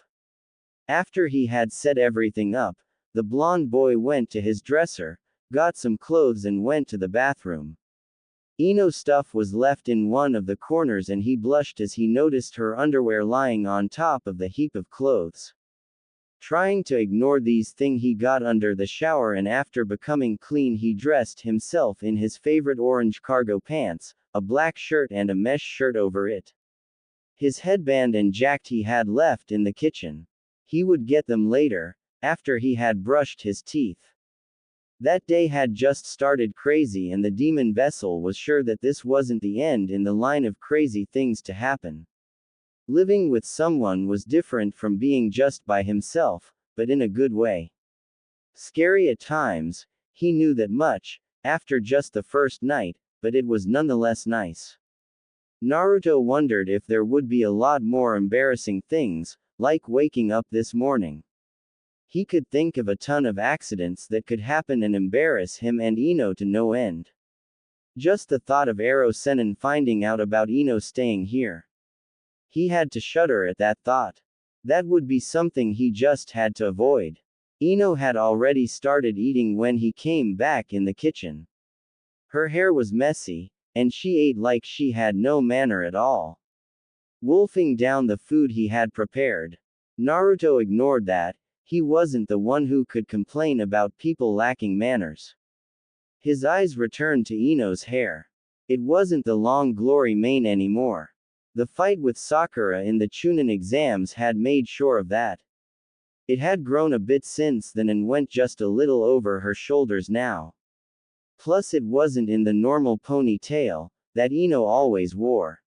After he had set everything up, the blonde boy went to his dresser, got some clothes and went to the bathroom. Ino's stuff was left in one of the corners and he blushed as he noticed her underwear lying on top of the heap of clothes. Trying to ignore these things, he got under the shower and after becoming clean he dressed himself in his favorite orange cargo pants, a black shirt and a mesh shirt over it. His headband and jacket he had left in the kitchen. He would get them later, after he had brushed his teeth. That day had just started crazy and the demon vessel was sure that this wasn't the end in the line of crazy things to happen. Living with someone was different from being just by himself, but in a good way. Scary at times, he knew that much, after just the first night, but it was nonetheless nice. Naruto wondered if there would be a lot more embarrassing things, like waking up this morning. He could think of a ton of accidents that could happen and embarrass him and Ino to no end. Just the thought of Ero-Sennin finding out about Ino staying here. He had to shudder at that thought. That would be something he just had to avoid. Ino had already started eating when he came back in the kitchen. Her hair was messy, and she ate like she had no manner at all. Wolfing down the food he had prepared. Naruto ignored that. He wasn't the one who could complain about people lacking manners. His eyes returned to Ino's hair. It wasn't the long glory mane anymore. The fight with Sakura in the Chunin exams had made sure of that. It had grown a bit since then and went just a little over her shoulders now. Plus it wasn't in the normal ponytail that Ino always wore.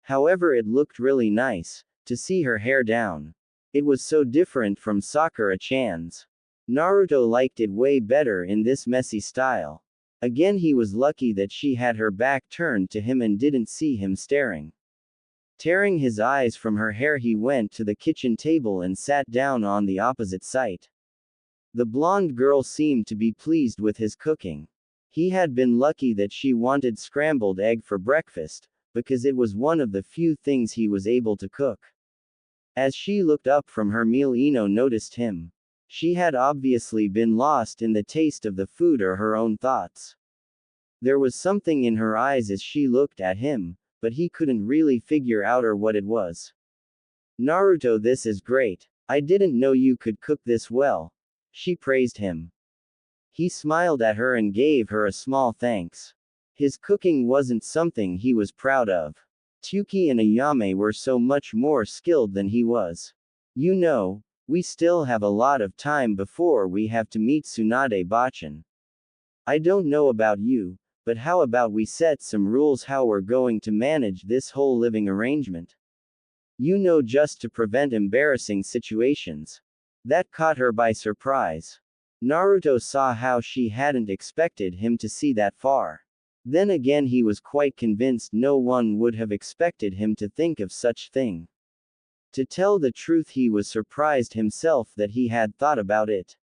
However, it looked really nice to see her hair down. It was so different from Sakura-chan's. Naruto liked it way better in this messy style. Again, he was lucky that she had her back turned to him and didn't see him staring. Tearing his eyes from her hair, he went to the kitchen table and sat down on the opposite side. The blonde girl seemed to be pleased with his cooking. He had been lucky that she wanted scrambled egg for breakfast, because it was one of the few things he was able to cook. As she looked up from her meal, Ino noticed him. She had obviously been lost in the taste of the food or her own thoughts. There was something in her eyes as she looked at him, but he couldn't really figure out what it was. Naruto, this is great. I didn't know you could cook this well. She praised him. He smiled at her and gave her a small thanks. His cooking wasn't something he was proud of. Tsuki and Ayame were so much more skilled than he was. You know, we still have a lot of time before we have to meet Tsunade Bachan. I don't know about you, but how about we set some rules how we're going to manage this whole living arrangement? You know, just to prevent embarrassing situations. That caught her by surprise. Naruto saw how she hadn't expected him to see that far. Then again, he was quite convinced no one would have expected him to think of such thing. To tell the truth, he was surprised himself that he had thought about it.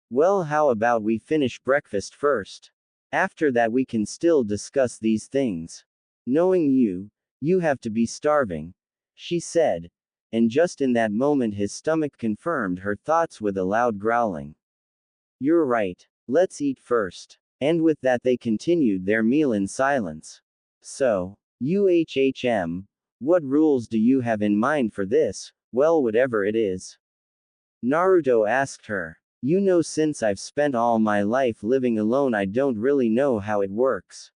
Well, how about we finish breakfast first? After that we can still discuss these things. Knowing you, you have to be starving, she said. And just in that moment his stomach confirmed her thoughts with a loud growling. You're right. Let's eat first. And with that they continued their meal in silence. So, what rules do you have in mind for this? Well, whatever it is. Naruto asked her. You know, since I've spent all my life living alone, I don't really know how it works.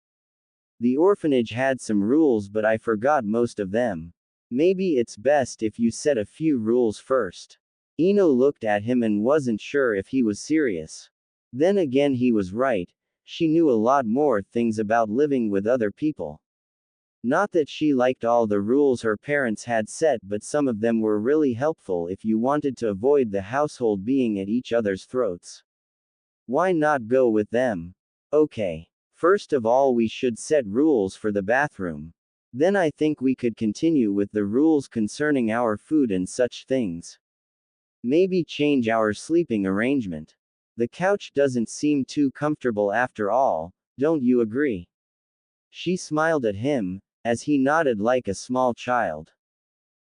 The orphanage had some rules, but I forgot most of them. Maybe it's best if you set a few rules first. Ino looked at him and wasn't sure if he was serious. Then again, he was right. She knew a lot more things about living with other people. Not that she liked all the rules her parents had set, but some of them were really helpful if you wanted to avoid the household being at each other's throats. Why not go with them? Okay. First of all, we should set rules for the bathroom. Then I think we could continue with the rules concerning our food and such things. Maybe change our sleeping arrangement. The couch doesn't seem too comfortable after all, don't you agree? She smiled at him, as he nodded like a small child.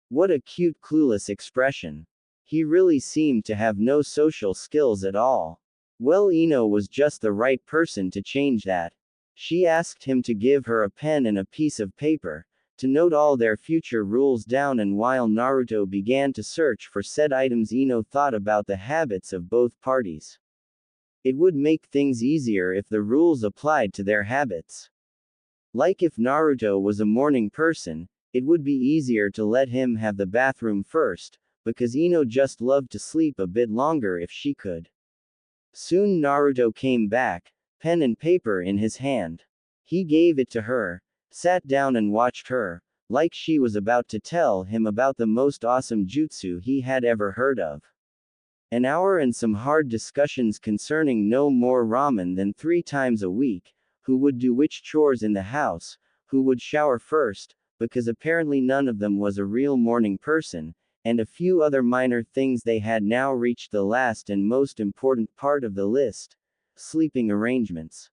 What a cute clueless expression. He really seemed to have no social skills at all. Well, Ino was just the right person to change that. She asked him to give her a pen and a piece of paper, to note all their future rules down, and while Naruto began to search for said items, Ino thought about the habits of both parties. It would make things easier if the rules applied to their habits. Like if Naruto was a morning person, it would be easier to let him have the bathroom first, because Ino just loved to sleep a bit longer if she could. Soon Naruto came back, pen and paper in his hand. He gave it to her, sat down and watched her, like she was about to tell him about the most awesome jutsu he had ever heard of. An hour and some hard discussions concerning no more ramen than 3 times a week, who would do which chores in the house, who would shower first, because apparently none of them was a real morning person, and a few other minor things. They had now reached the last and most important part of the list: sleeping arrangements.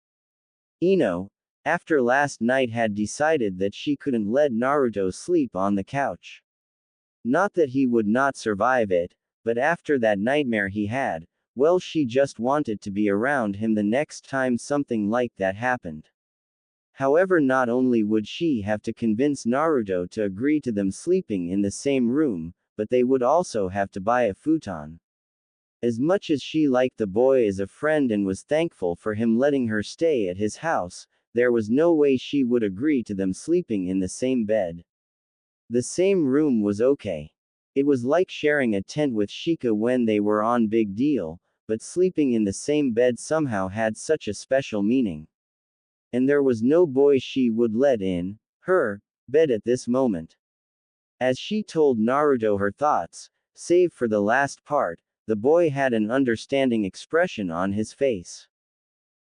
Ino, after last night, had decided that she couldn't let Naruto sleep on the couch. Not that he would not survive it, but after that nightmare he had, well, she just wanted to be around him the next time something like that happened. However, not only would she have to convince Naruto to agree to them sleeping in the same room, but they would also have to buy a futon. As much as she liked the boy as a friend and was thankful for him letting her stay at his house, there was no way she would agree to them sleeping in the same bed. The same room was okay. It was like sharing a tent with Shika when they were on Big Deal, but sleeping in the same bed somehow had such a special meaning. And there was no boy she would let in her bed at this moment. As she told Naruto her thoughts, save for the last part, the boy had an understanding expression on his face.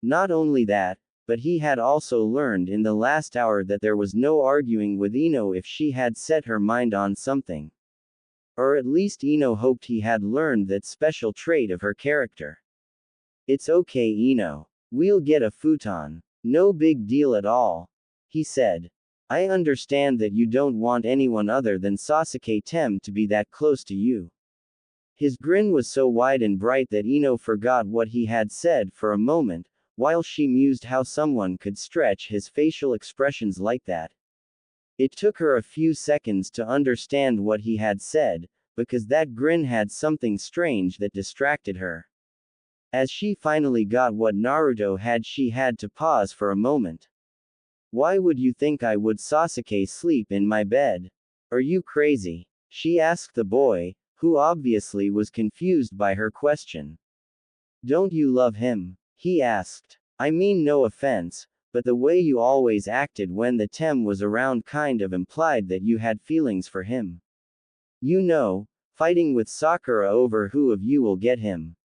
Not only that, but he had also learned in the last hour that there was no arguing with Ino if she had set her mind on something. Or at least Ino hoped he had learned that special trait of her character. It's okay, Ino. We'll get a futon. No big deal at all, he said. I understand that you don't want anyone other than Sasuke Tem to be that close to you. His grin was so wide and bright that Ino forgot what he had said for a moment, while she mused how someone could stretch his facial expressions like that. It took her a few seconds to understand what he had said, because that grin had something strange that distracted her. As she finally got what Naruto had, she had to pause for a moment. Why would you think I would Sasuke sleep in my bed? Are you crazy? She asked the boy, who obviously was confused by her question. Don't you love him? He asked. I mean, no offense, but the way you always acted when the Tem was around kind of implied that you had feelings for him. You know, fighting with Sakura over who of you will get him.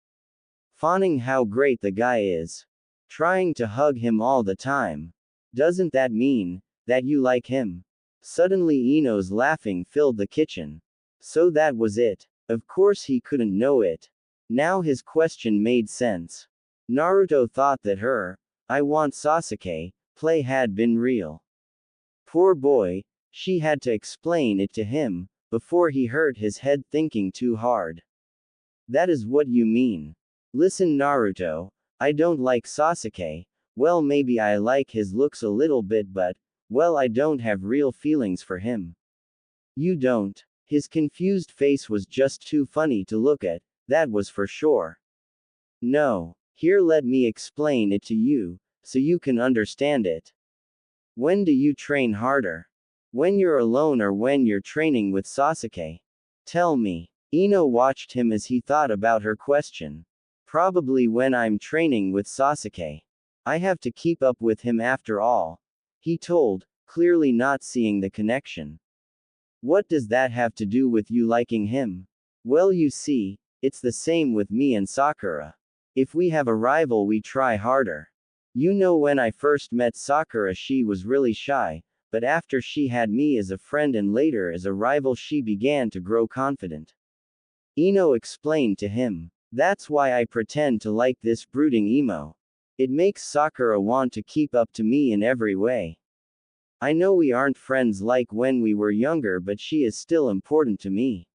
Fawning how great the guy is. Trying to hug him all the time. Doesn't that mean that you like him? Suddenly Ino's laughing filled the kitchen. So that was it. Of course he couldn't know it. Now his question made sense. Naruto thought that her "I want Sasuke" play had been real. Poor boy, she had to explain it to him, before he hurt his head thinking too hard. That is what you mean. Listen, Naruto, I don't like Sasuke. Well, maybe I like his looks a little bit, but, well, I don't have real feelings for him. You don't? His confused face was just too funny to look at, that was for sure. No. Here, let me explain it to you, so you can understand it. When do you train harder? When you're alone or when you're training with Sasuke? Tell me. Ino watched him as he thought about her question. Probably when I'm training with Sasuke. I have to keep up with him after all. He told, clearly not seeing the connection. What does that have to do with you liking him? Well, you see, it's the same with me and Sakura. If we have a rival, we try harder. You know, when I first met Sakura, she was really shy, but after she had me as a friend and later as a rival, she began to grow confident. Ino explained to him. That's why I pretend to like this brooding emo. It makes Sakura want to keep up to me in every way. I know we aren't friends like when we were younger, but she is still important to me.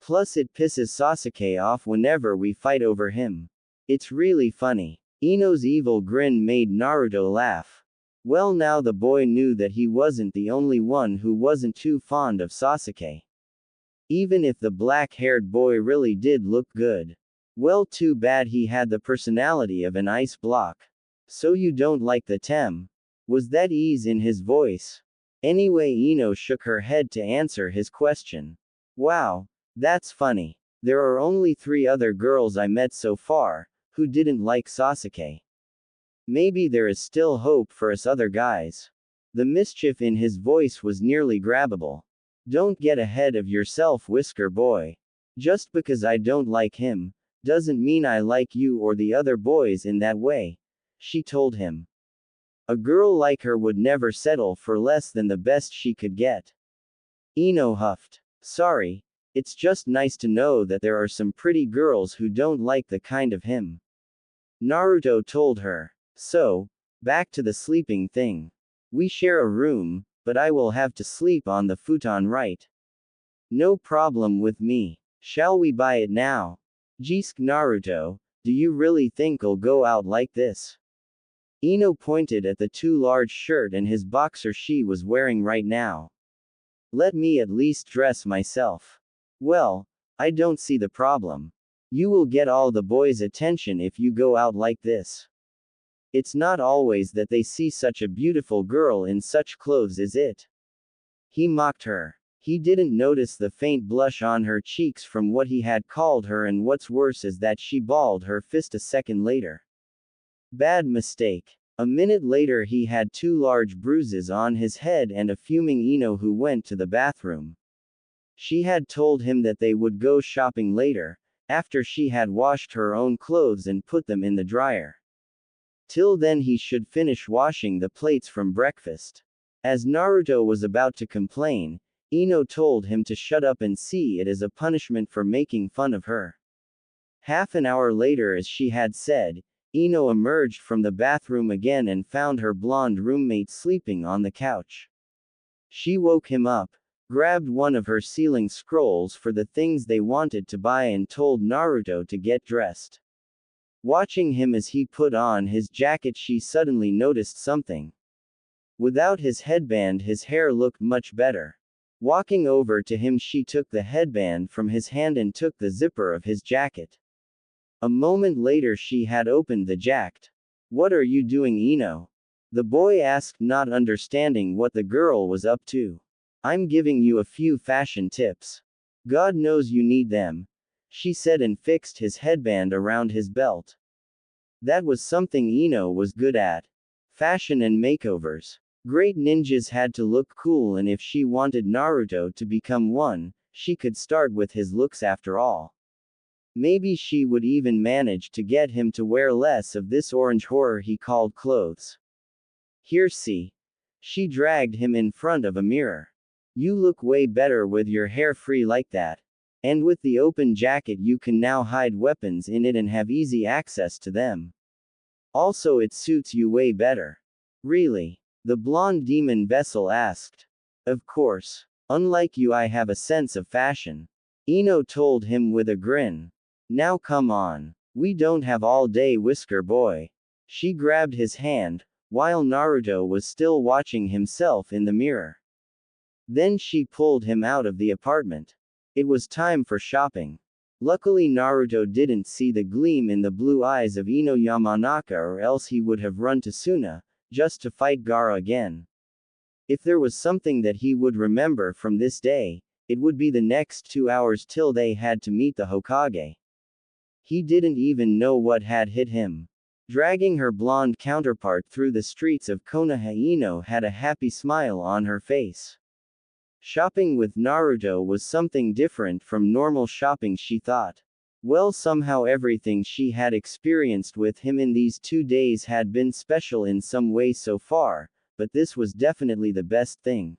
Plus it pisses Sasuke off whenever we fight over him. It's really funny. Ino's evil grin made Naruto laugh. Well, now the boy knew that he wasn't the only one who wasn't too fond of Sasuke. Even if the black-haired boy really did look good. Well, too bad he had the personality of an ice block. So you don't like the Tem? Was that ease in his voice? Anyway, Ino shook her head to answer his question. Wow, that's funny. There are only 3 other girls I met so far, who didn't like Sasuke. Maybe there is still hope for us other guys. The mischief in his voice was nearly grabbable. Don't get ahead of yourself, Whisker Boy. Just because I don't like him, doesn't mean I like you or the other boys in that way, she told him. A girl like her would never settle for less than the best she could get. Ino huffed. Sorry, it's just nice to know that there are some pretty girls who don't like the kind of him. Naruto told her. So, back to the sleeping thing. We share a room, but I will have to sleep on the futon, right? No problem with me. Shall we buy it now? Jisk Naruto, do you really think I'll go out like this? Ino pointed at the too large shirt and his boxer she was wearing right now. Let me at least dress myself. Well, I don't see the problem. You will get all the boys' attention if you go out like this. It's not always that they see such a beautiful girl in such clothes, is it? He mocked her. He didn't notice the faint blush on her cheeks from what he had called her, and what's worse is that she balled her fist a second later. Bad mistake. A minute later he had 2 large bruises on his head and a fuming Ino who went to the bathroom. She had told him that they would go shopping later, after she had washed her own clothes and put them in the dryer. Till then he should finish washing the plates from breakfast. As Naruto was about to complain, Ino told him to shut up and see it as a punishment for making fun of her. Half an hour later, as she had said, Ino emerged from the bathroom again and found her blonde roommate sleeping on the couch. She woke him up, grabbed one of her ceiling scrolls for the things they wanted to buy and told Naruto to get dressed. Watching him as he put on his jacket, she suddenly noticed something. Without his headband, his hair looked much better. Walking over to him, she took the headband from his hand and took the zipper of his jacket. A moment later she had opened the jacket. What are you doing, Ino? The boy asked, not understanding what the girl was up to. I'm giving you a few fashion tips. God knows you need them, she said and fixed his headband around his belt. That was something Ino was good at. Fashion and makeovers. Great ninjas had to look cool, and if she wanted Naruto to become one, she could start with his looks after all. Maybe she would even manage to get him to wear less of this orange horror he called clothes. Here, see. She dragged him in front of a mirror. You look way better with your hair free like that. And with the open jacket you can now hide weapons in it and have easy access to them. Also it suits you way better. Really? The blonde demon vessel asked. Of course. Unlike you, I have a sense of fashion. Ino told him with a grin. Now come on. We don't have all day, Whisker Boy. She grabbed his hand, while Naruto was still watching himself in the mirror. Then she pulled him out of the apartment. It was time for shopping. Luckily Naruto didn't see the gleam in the blue eyes of Ino Yamanaka, or else he would have run to Suna, just to fight Gaara again. If there was something that he would remember from this day, it would be the next 2 hours till they had to meet the Hokage. He didn't even know what had hit him. Dragging her blonde counterpart through the streets of Konoha, Ino had a happy smile on her face. Shopping with Naruto was something different from normal shopping, she thought. Well, somehow everything she had experienced with him in these 2 days had been special in some way so far, but this was definitely the best thing.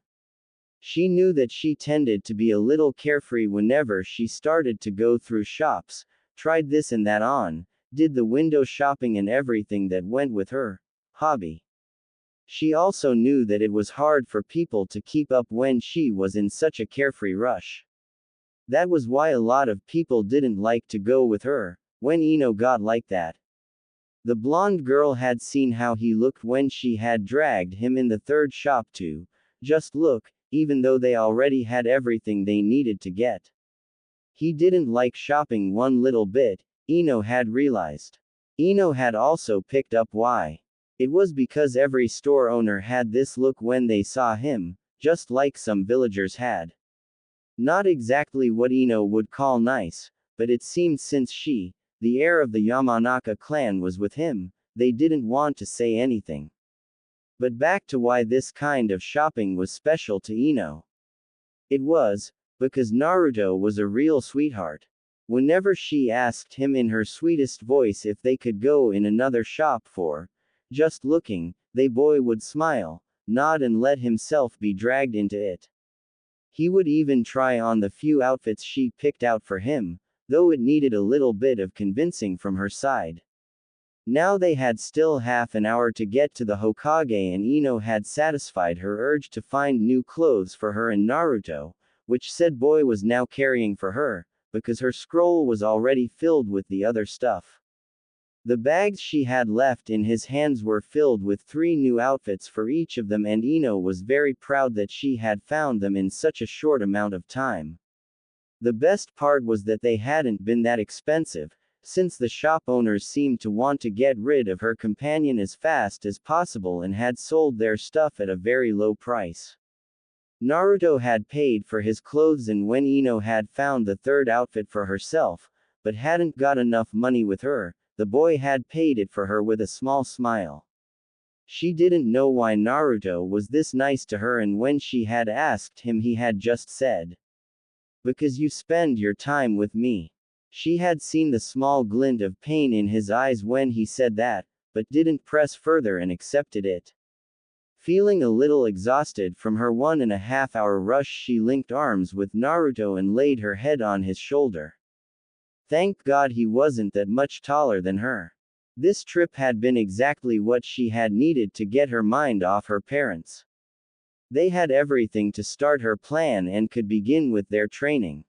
She knew that she tended to be a little carefree whenever she started to go through shops, tried this and that on, did the window shopping and everything that went with her hobby. She also knew that it was hard for people to keep up when she was in such a carefree rush. That was why a lot of people didn't like to go with her, when Ino got like that. The blonde girl had seen how he looked when she had dragged him in the third shop to just look, even though they already had everything they needed to get. He didn't like shopping one little bit, Ino had realized. Ino had also picked up why. It was because every store owner had this look when they saw him, just like some villagers had. Not exactly what Ino would call nice, but it seemed since the heir of the Yamanaka clan was with him, they didn't want to say anything. But back to why this kind of shopping was special to Ino. It was because Naruto was a real sweetheart. Whenever she asked him in her sweetest voice if they could go in another shop for just looking, the boy would smile, nod and let himself be dragged into it. He would even try on the few outfits she picked out for him, though it needed a little bit of convincing from her side. Now they had still half an hour to get to the Hokage and Ino had satisfied her urge to find new clothes for her and Naruto, which said boy was now carrying for her, because her scroll was already filled with the other stuff. The bags she had left in his hands were filled with 3 new outfits for each of them and Ino was very proud that she had found them in such a short amount of time. The best part was that they hadn't been that expensive, since the shop owners seemed to want to get rid of her companion as fast as possible and had sold their stuff at a very low price. Naruto had paid for his clothes and when Ino had found the third outfit for herself, but hadn't got enough money with her, the boy had paid it for her with a small smile. She didn't know why Naruto was this nice to her and when she had asked him he had just said, "Because you spend your time with me." She had seen the small glint of pain in his eyes when he said that, but didn't press further and accepted it. Feeling a little exhausted from her 1.5-hour rush she linked arms with Naruto and laid her head on his shoulder. Thank God he wasn't that much taller than her. This trip had been exactly what she had needed to get her mind off her parents. They had everything to start her plan and could begin with their training.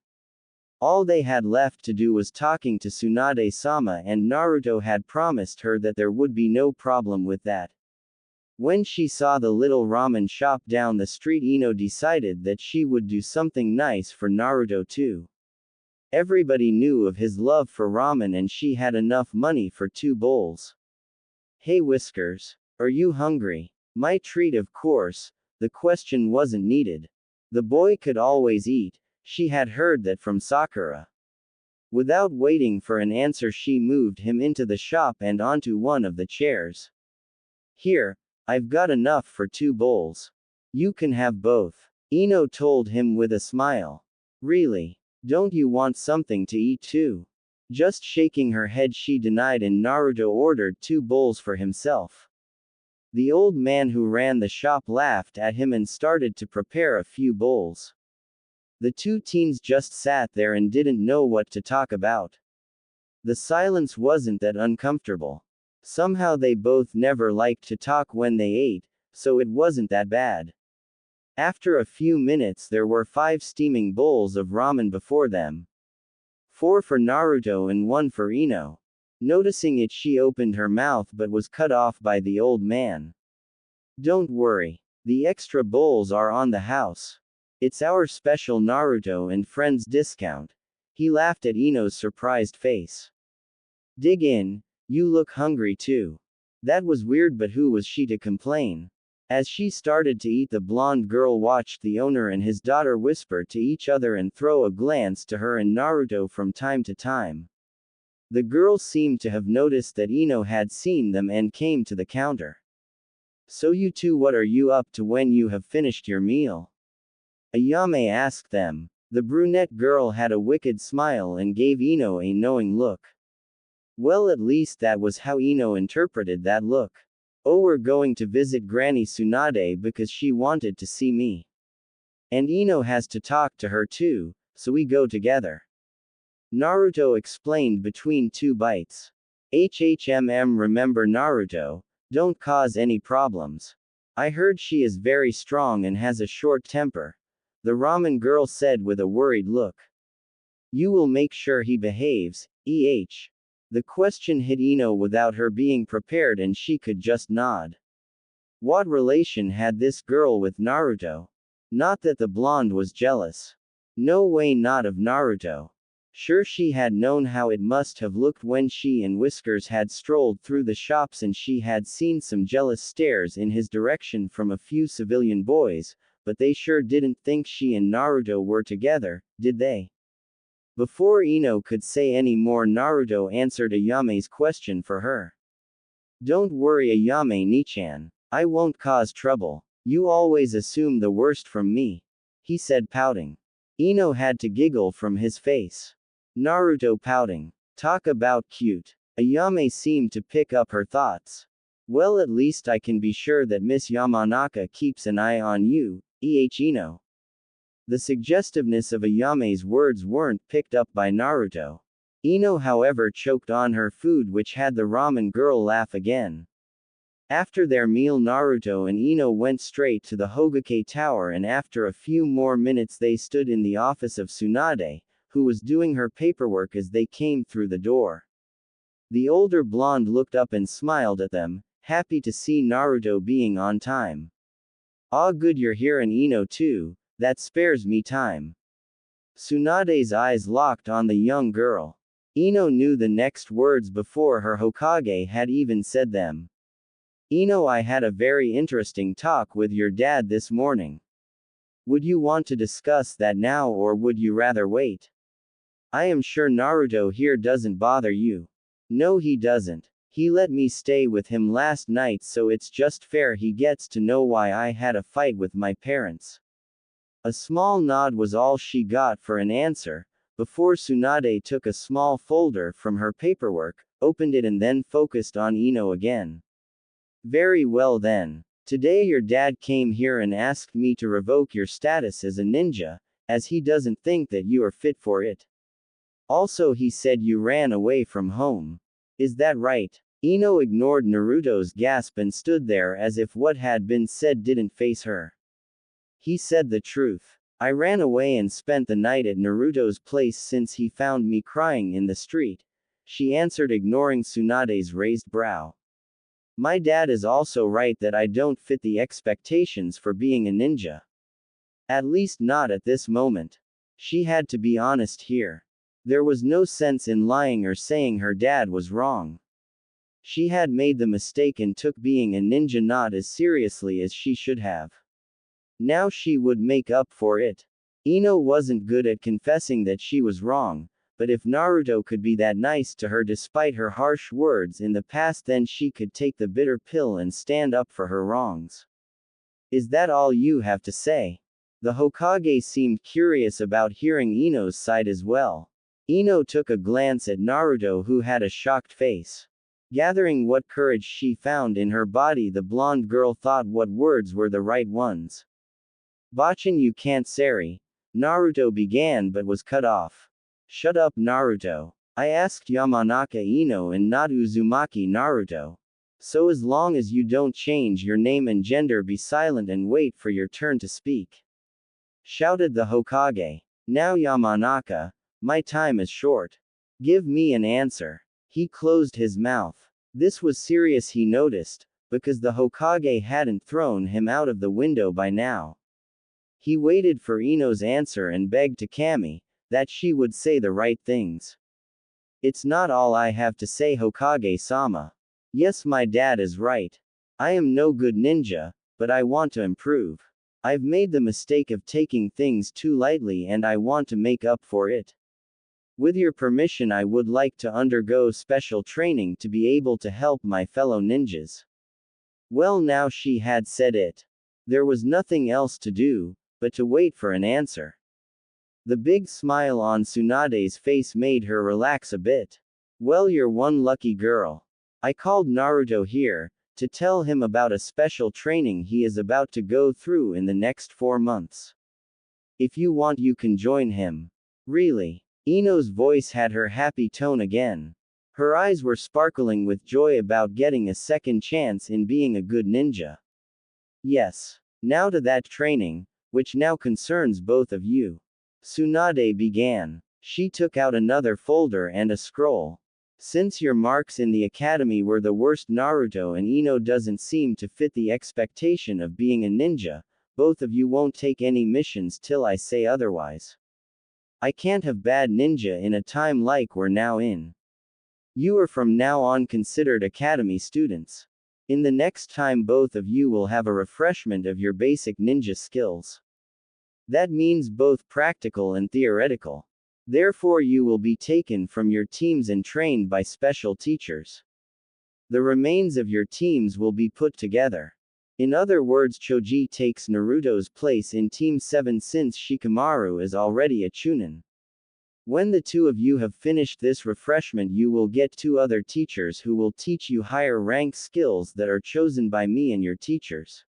All they had left to do was talking to Tsunade-sama and Naruto had promised her that there would be no problem with that. When she saw the little ramen shop down the street Ino decided that she would do something nice for Naruto too. Everybody knew of his love for ramen and she had enough money for 2 bowls. Hey Whiskers, are you hungry? My treat of course, the question wasn't needed. The boy could always eat, she had heard that from Sakura. Without waiting for an answer she moved him into the shop and onto one of the chairs. Here, I've got enough for 2 bowls. You can have both. Ino told him with a smile. Really? Don't you want something to eat too? Just shaking her head she denied and Naruto ordered 2 bowls for himself. The old man who ran the shop laughed at him and started to prepare a few bowls. The 2 teens just sat there and didn't know what to talk about. The silence wasn't that uncomfortable. Somehow they both never liked to talk when they ate, so it wasn't that bad. After a few minutes there were 5 steaming bowls of ramen before them. 4 for Naruto and 1 for Ino. Noticing it she opened her mouth but was cut off by the old man. Don't worry. The extra bowls are on the house. It's our special Naruto and friends discount. He laughed at Ino's surprised face. Dig in, you look hungry too. That was weird but who was she to complain? As she started to eat the blonde girl watched the owner and his daughter whisper to each other and throw a glance to her and Naruto from time to time. The girl seemed to have noticed that Ino had seen them and came to the counter. So you two, what are you up to when you have finished your meal? Ayame asked them. The brunette girl had a wicked smile and gave Ino a knowing look. Well, at least that was how Ino interpreted that look. Oh, we're going to visit Granny Tsunade because she wanted to see me. And Ino has to talk to her too, so we go together. Naruto explained between two bites. Remember Naruto, don't cause any problems. I heard she is very strong and has a short temper. The ramen girl said with a worried look. You will make sure he behaves, The question hit Ino without her being prepared and she could just nod. What relation had this girl with Naruto? Not that the blonde was jealous. No way, not of Naruto. Sure, she had known how it must have looked when she and Whiskers had strolled through the shops and she had seen some jealous stares in his direction from a few civilian boys, but they sure didn't think she and Naruto were together, did they? Before Ino could say any more, Naruto answered Ayame's question for her. Don't worry, Ayame Nichan. I won't cause trouble. You always assume the worst from me, he said, pouting. Ino had to giggle from his face. Naruto pouting. Talk about cute. Ayame seemed to pick up her thoughts. Well, at least I can be sure that Miss Yamanaka keeps an eye on you, Ino. The suggestiveness of Ayame's words weren't picked up by Naruto. Ino, however, choked on her food, which had the ramen girl laugh again. After their meal, Naruto and Ino went straight to the Hogage Tower, and after a few more minutes they stood in the office of Tsunade, who was doing her paperwork as they came through the door. The older blonde looked up and smiled at them, happy to see Naruto being on time. Ah, good you're here, and Ino too, that spares me time. Tsunade's eyes locked on the young girl. Ino knew the next words before her Hokage had even said them. Ino, I had a very interesting talk with your dad this morning. Would you want to discuss that now, or would you rather wait? I am sure Naruto here doesn't bother you. No, he doesn't. He let me stay with him last night, so it's just fair he gets to know why I had a fight with my parents. A small nod was all she got for an answer, before Tsunade took a small folder from her paperwork, opened it, and then focused on Ino again. Very well then. Today your dad came here and asked me to revoke your status as a ninja, as he doesn't think that you are fit for it. Also, he said you ran away from home. Is that right? Ino ignored Naruto's gasp and stood there as if what had been said didn't faze her. He said the truth. I ran away and spent the night at Naruto's place since he found me crying in the street, she answered, ignoring Tsunade's raised brow. My dad is also right that I don't fit the expectations for being a ninja. At least not at this moment. She had to be honest here. There was no sense in lying or saying her dad was wrong. She had made the mistake and took being a ninja not as seriously as she should have. Now she would make up for it. Ino wasn't good at confessing that she was wrong, but if Naruto could be that nice to her despite her harsh words in the past, then she could take the bitter pill and stand up for her wrongs. Is that all you have to say? The Hokage seemed curious about hearing Ino's side as well. Ino took a glance at Naruto, who had a shocked face. Gathering what courage she found in her body, the blonde girl thought what words were the right ones. Bachin, you can't sari. Naruto began but was cut off. Shut up, Naruto. I asked Yamanaka Ino and not Uzumaki Naruto. So as long as you don't change your name and gender, be silent and wait for your turn to speak. Shouted the Hokage. Now Yamanaka, my time is short. Give me an answer. He closed his mouth. This was serious, he noticed, because the Hokage hadn't thrown him out of the window by now. He waited for Ino's answer and begged to Kami that she would say the right things. It's not all I have to say, Hokage-sama. Yes, my dad is right. I am no good ninja, but I want to improve. I've made the mistake of taking things too lightly and I want to make up for it. With your permission, I would like to undergo special training to be able to help my fellow ninjas. Well, now she had said it. There was nothing else to do but to wait for an answer. The big smile on Tsunade's face made her relax a bit. Well, you're one lucky girl. I called Naruto here to tell him about a special training he is about to go through in the next 4 months. If you want, you can join him. Really? Ino's voice had her happy tone again. Her eyes were sparkling with joy about getting a second chance in being a good ninja. Yes. Now to that training, which now concerns both of you. Tsunade began. She took out another folder and a scroll. Since your marks in the academy were the worst, Naruto and Ino doesn't seem to fit the expectation of being a ninja, both of you won't take any missions till I say otherwise. I can't have bad ninja in a time like we're now in. You are from now on considered academy students. In the next time both of you will have a refreshment of your basic ninja skills. That means both practical and theoretical. Therefore you will be taken from your teams and trained by special teachers. The remains of your teams will be put together. In other words, Choji takes Naruto's place in Team 7 since Shikamaru is already a Chunin. When the two of you have finished this refreshment, you will get two other teachers who will teach you higher rank skills that are chosen by me and your teachers.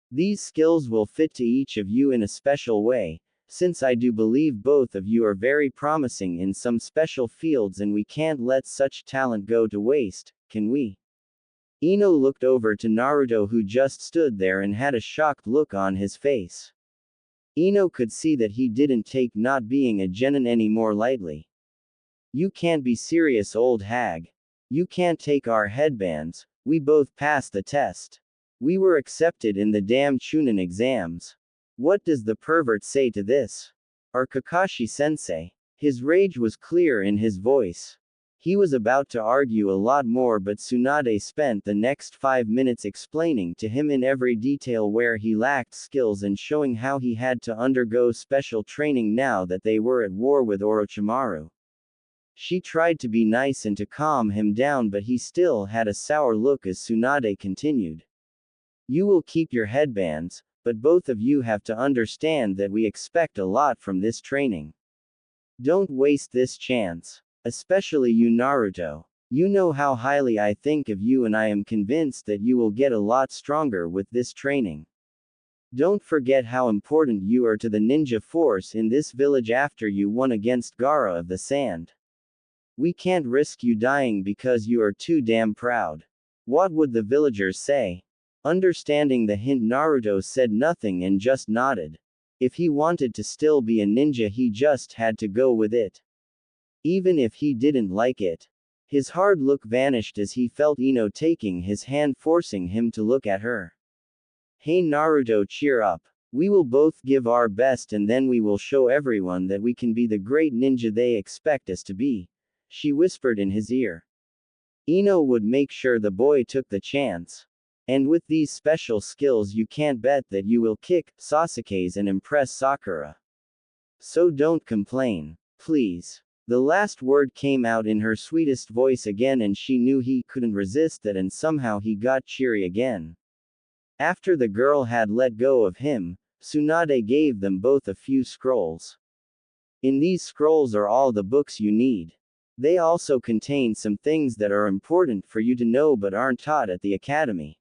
These skills will fit to each of you in a special way, since I do believe both of you are very promising in some special fields and we can't let such talent go to waste, can we? Ino looked over to Naruto, who just stood there and had a shocked look on his face. Ino could see that he didn't take not being a genin anymore lightly. You can't be serious, old hag. You can't take our headbands. We both passed the test. We were accepted in the damn Chunin exams. What does the pervert say to this? Our Kakashi-sensei. His rage was clear in his voice. He was about to argue a lot more, but Tsunade spent the next 5 minutes explaining to him in every detail where he lacked skills and showing how he had to undergo special training now that they were at war with Orochimaru. She tried to be nice and to calm him down, but he still had a sour look as Tsunade continued. You will keep your headbands, but both of you have to understand that we expect a lot from this training. Don't waste this chance. Especially you, Naruto. You know how highly I think of you, and I am convinced that you will get a lot stronger with this training. Don't forget how important you are to the ninja force in this village after you won against Gaara of the Sand. We can't risk you dying because you are too damn proud. What would the villagers say? Understanding the hint, Naruto said nothing and just nodded. If he wanted to still be a ninja, he just had to go with it. Even if he didn't like it. His hard look vanished as he felt Ino taking his hand, forcing him to look at her. Hey Naruto, cheer up. We will both give our best and then we will show everyone that we can be the great ninja they expect us to be, she whispered in his ear. Ino would make sure the boy took the chance. And with these special skills you can't bet that you will kick Sasuke's and impress Sakura. So don't complain. Please. The last word came out in her sweetest voice again, and she knew he couldn't resist that, and somehow he got cheery again. After the girl had let go of him, Tsunade gave them both a few scrolls. In these scrolls are all the books you need. They also contain some things that are important for you to know but aren't taught at the academy.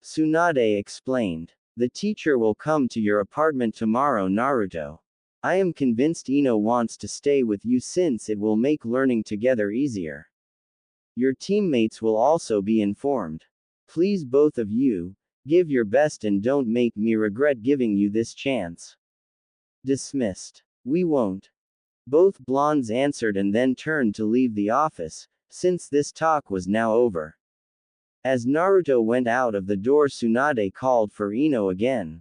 Tsunade explained. The teacher will come to your apartment tomorrow, Naruto. I am convinced Ino wants to stay with you since it will make learning together easier. Your teammates will also be informed. Please, both of you, give your best and don't make me regret giving you this chance. Dismissed. We won't. Both blondes answered and then turned to leave the office, since this talk was now over. As Naruto went out of the door, Tsunade called for Ino again.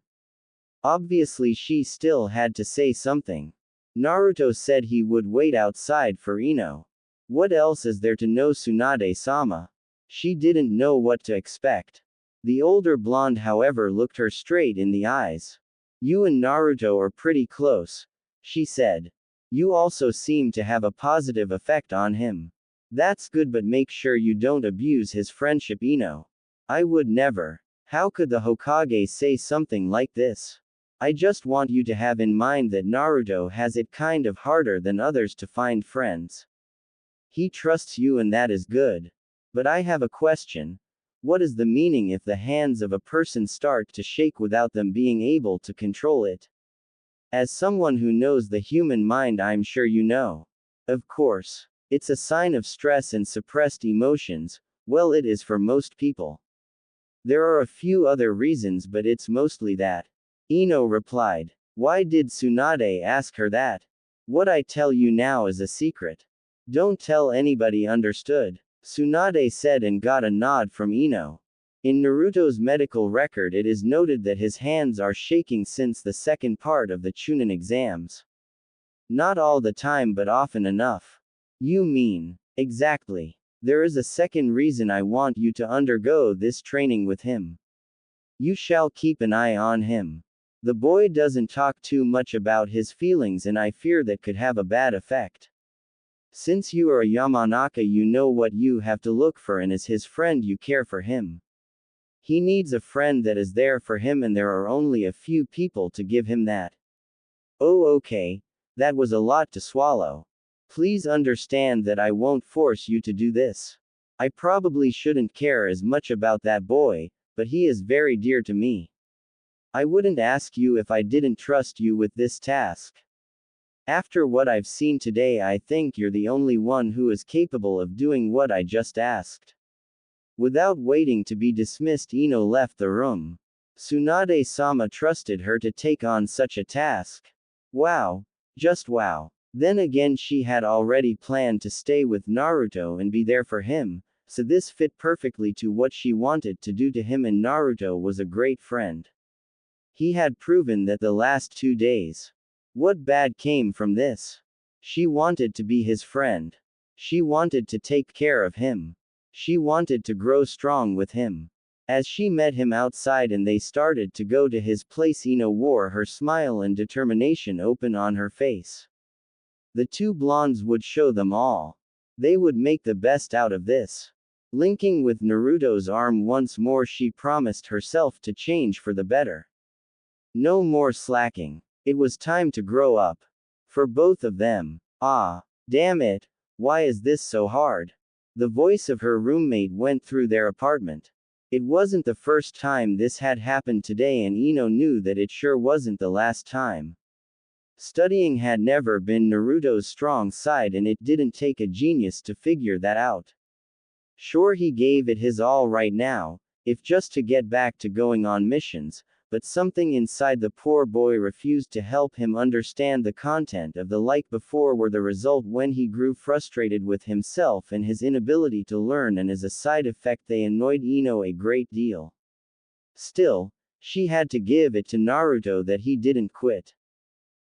Obviously she still had to say something. Naruto said he would wait outside for Ino. What else is there to know, Tsunade-sama? She didn't know what to expect. The older blonde, however, looked her straight in the eyes. You and Naruto are pretty close, she said. You also seem to have a positive effect on him. That's good, but make sure you don't abuse his friendship, Ino. I would never. How could the Hokage say something like this? I just want you to have in mind that Naruto has it kind of harder than others to find friends. He trusts you and that is good. But I have a question. What is the meaning if the hands of a person start to shake without them being able to control it? As someone who knows the human mind, I'm sure you know. Of course. It's a sign of stress and suppressed emotions. Well, it is for most people. There are a few other reasons, but it's mostly that. Ino replied. Why did Tsunade ask her that? What I tell you now is a secret. Don't tell anybody, understood? Tsunade said and got a nod from Ino. In Naruto's medical record, it is noted that his hands are shaking since the second part of the Chunin exams. Not all the time, but often enough. You mean? Exactly. There is a second reason I want you to undergo this training with him. You shall keep an eye on him. The boy doesn't talk too much about his feelings, and I fear that could have a bad effect. Since you are a Yamanaka, you know what you have to look for, and as his friend, you care for him. He needs a friend that is there for him, and there are only a few people to give him that. Oh, okay. That was a lot to swallow. Please understand that I won't force you to do this. I probably shouldn't care as much about that boy, but he is very dear to me. I wouldn't ask you if I didn't trust you with this task. After what I've seen today, I think you're the only one who is capable of doing what I just asked. Without waiting to be dismissed, Ino left the room. Tsunade-sama trusted her to take on such a task. Wow. Just wow. Then again, she had already planned to stay with Naruto and be there for him, so this fit perfectly to what she wanted to do to him, and Naruto was a great friend. He had proven that the last 2 days. What bad came from this? She wanted to be his friend. She wanted to take care of him. She wanted to grow strong with him. As she met him outside and they started to go to his place, Ino wore her smile and determination open on her face. The two blondes would show them all. They would make the best out of this. Linking with Naruto's arm once more, she promised herself to change for the better. No more slacking. It was time to grow up. For both of them. Ah, damn it. Why is this so hard? The voice of her roommate went through their apartment. It wasn't the first time this had happened today, and Ino knew that it sure wasn't the last time. Studying had never been Naruto's strong side, and it didn't take a genius to figure that out. Sure, he gave it his all right now, if just to get back to going on missions, but something inside the poor boy refused to help him understand the content of the like before were the result when he grew frustrated with himself and his inability to learn, and as a side effect they annoyed Ino a great deal. Still, she had to give it to Naruto that he didn't quit.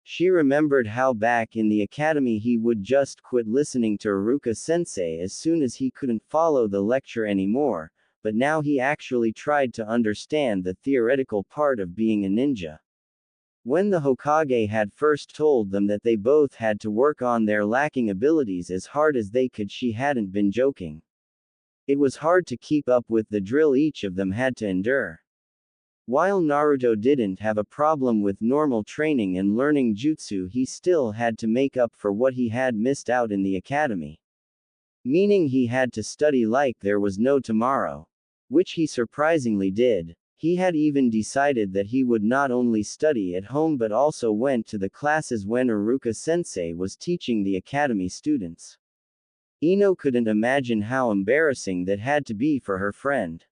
She remembered how back in the academy he would just quit listening to Iruka-sensei as soon as he couldn't follow the lecture anymore, but now he actually tried to understand the theoretical part of being a ninja. When the Hokage had first told them that they both had to work on their lacking abilities as hard as they could, she hadn't been joking. It was hard to keep up with the drill each of them had to endure. While Naruto didn't have a problem with normal training and learning jutsu, he still had to make up for what he had missed out in the academy. Meaning he had to study like there was no tomorrow. Which he surprisingly did. He had even decided that he would not only study at home but also went to the classes when Iruka-sensei was teaching the academy students. Ino couldn't imagine how embarrassing that had to be for her friend.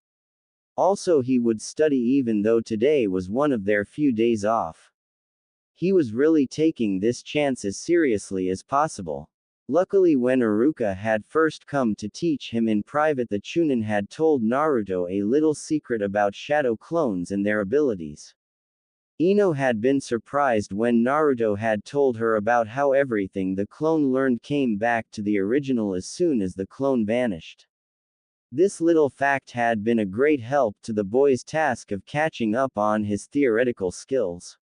Also, he would study even though today was one of their few days off. He was really taking this chance as seriously as possible. Luckily, when Iruka had first come to teach him in private, the Chunin had told Naruto a little secret about shadow clones and their abilities. Ino had been surprised when Naruto had told her about how everything the clone learned came back to the original as soon as the clone vanished. This little fact had been a great help to the boy's task of catching up on his theoretical skills.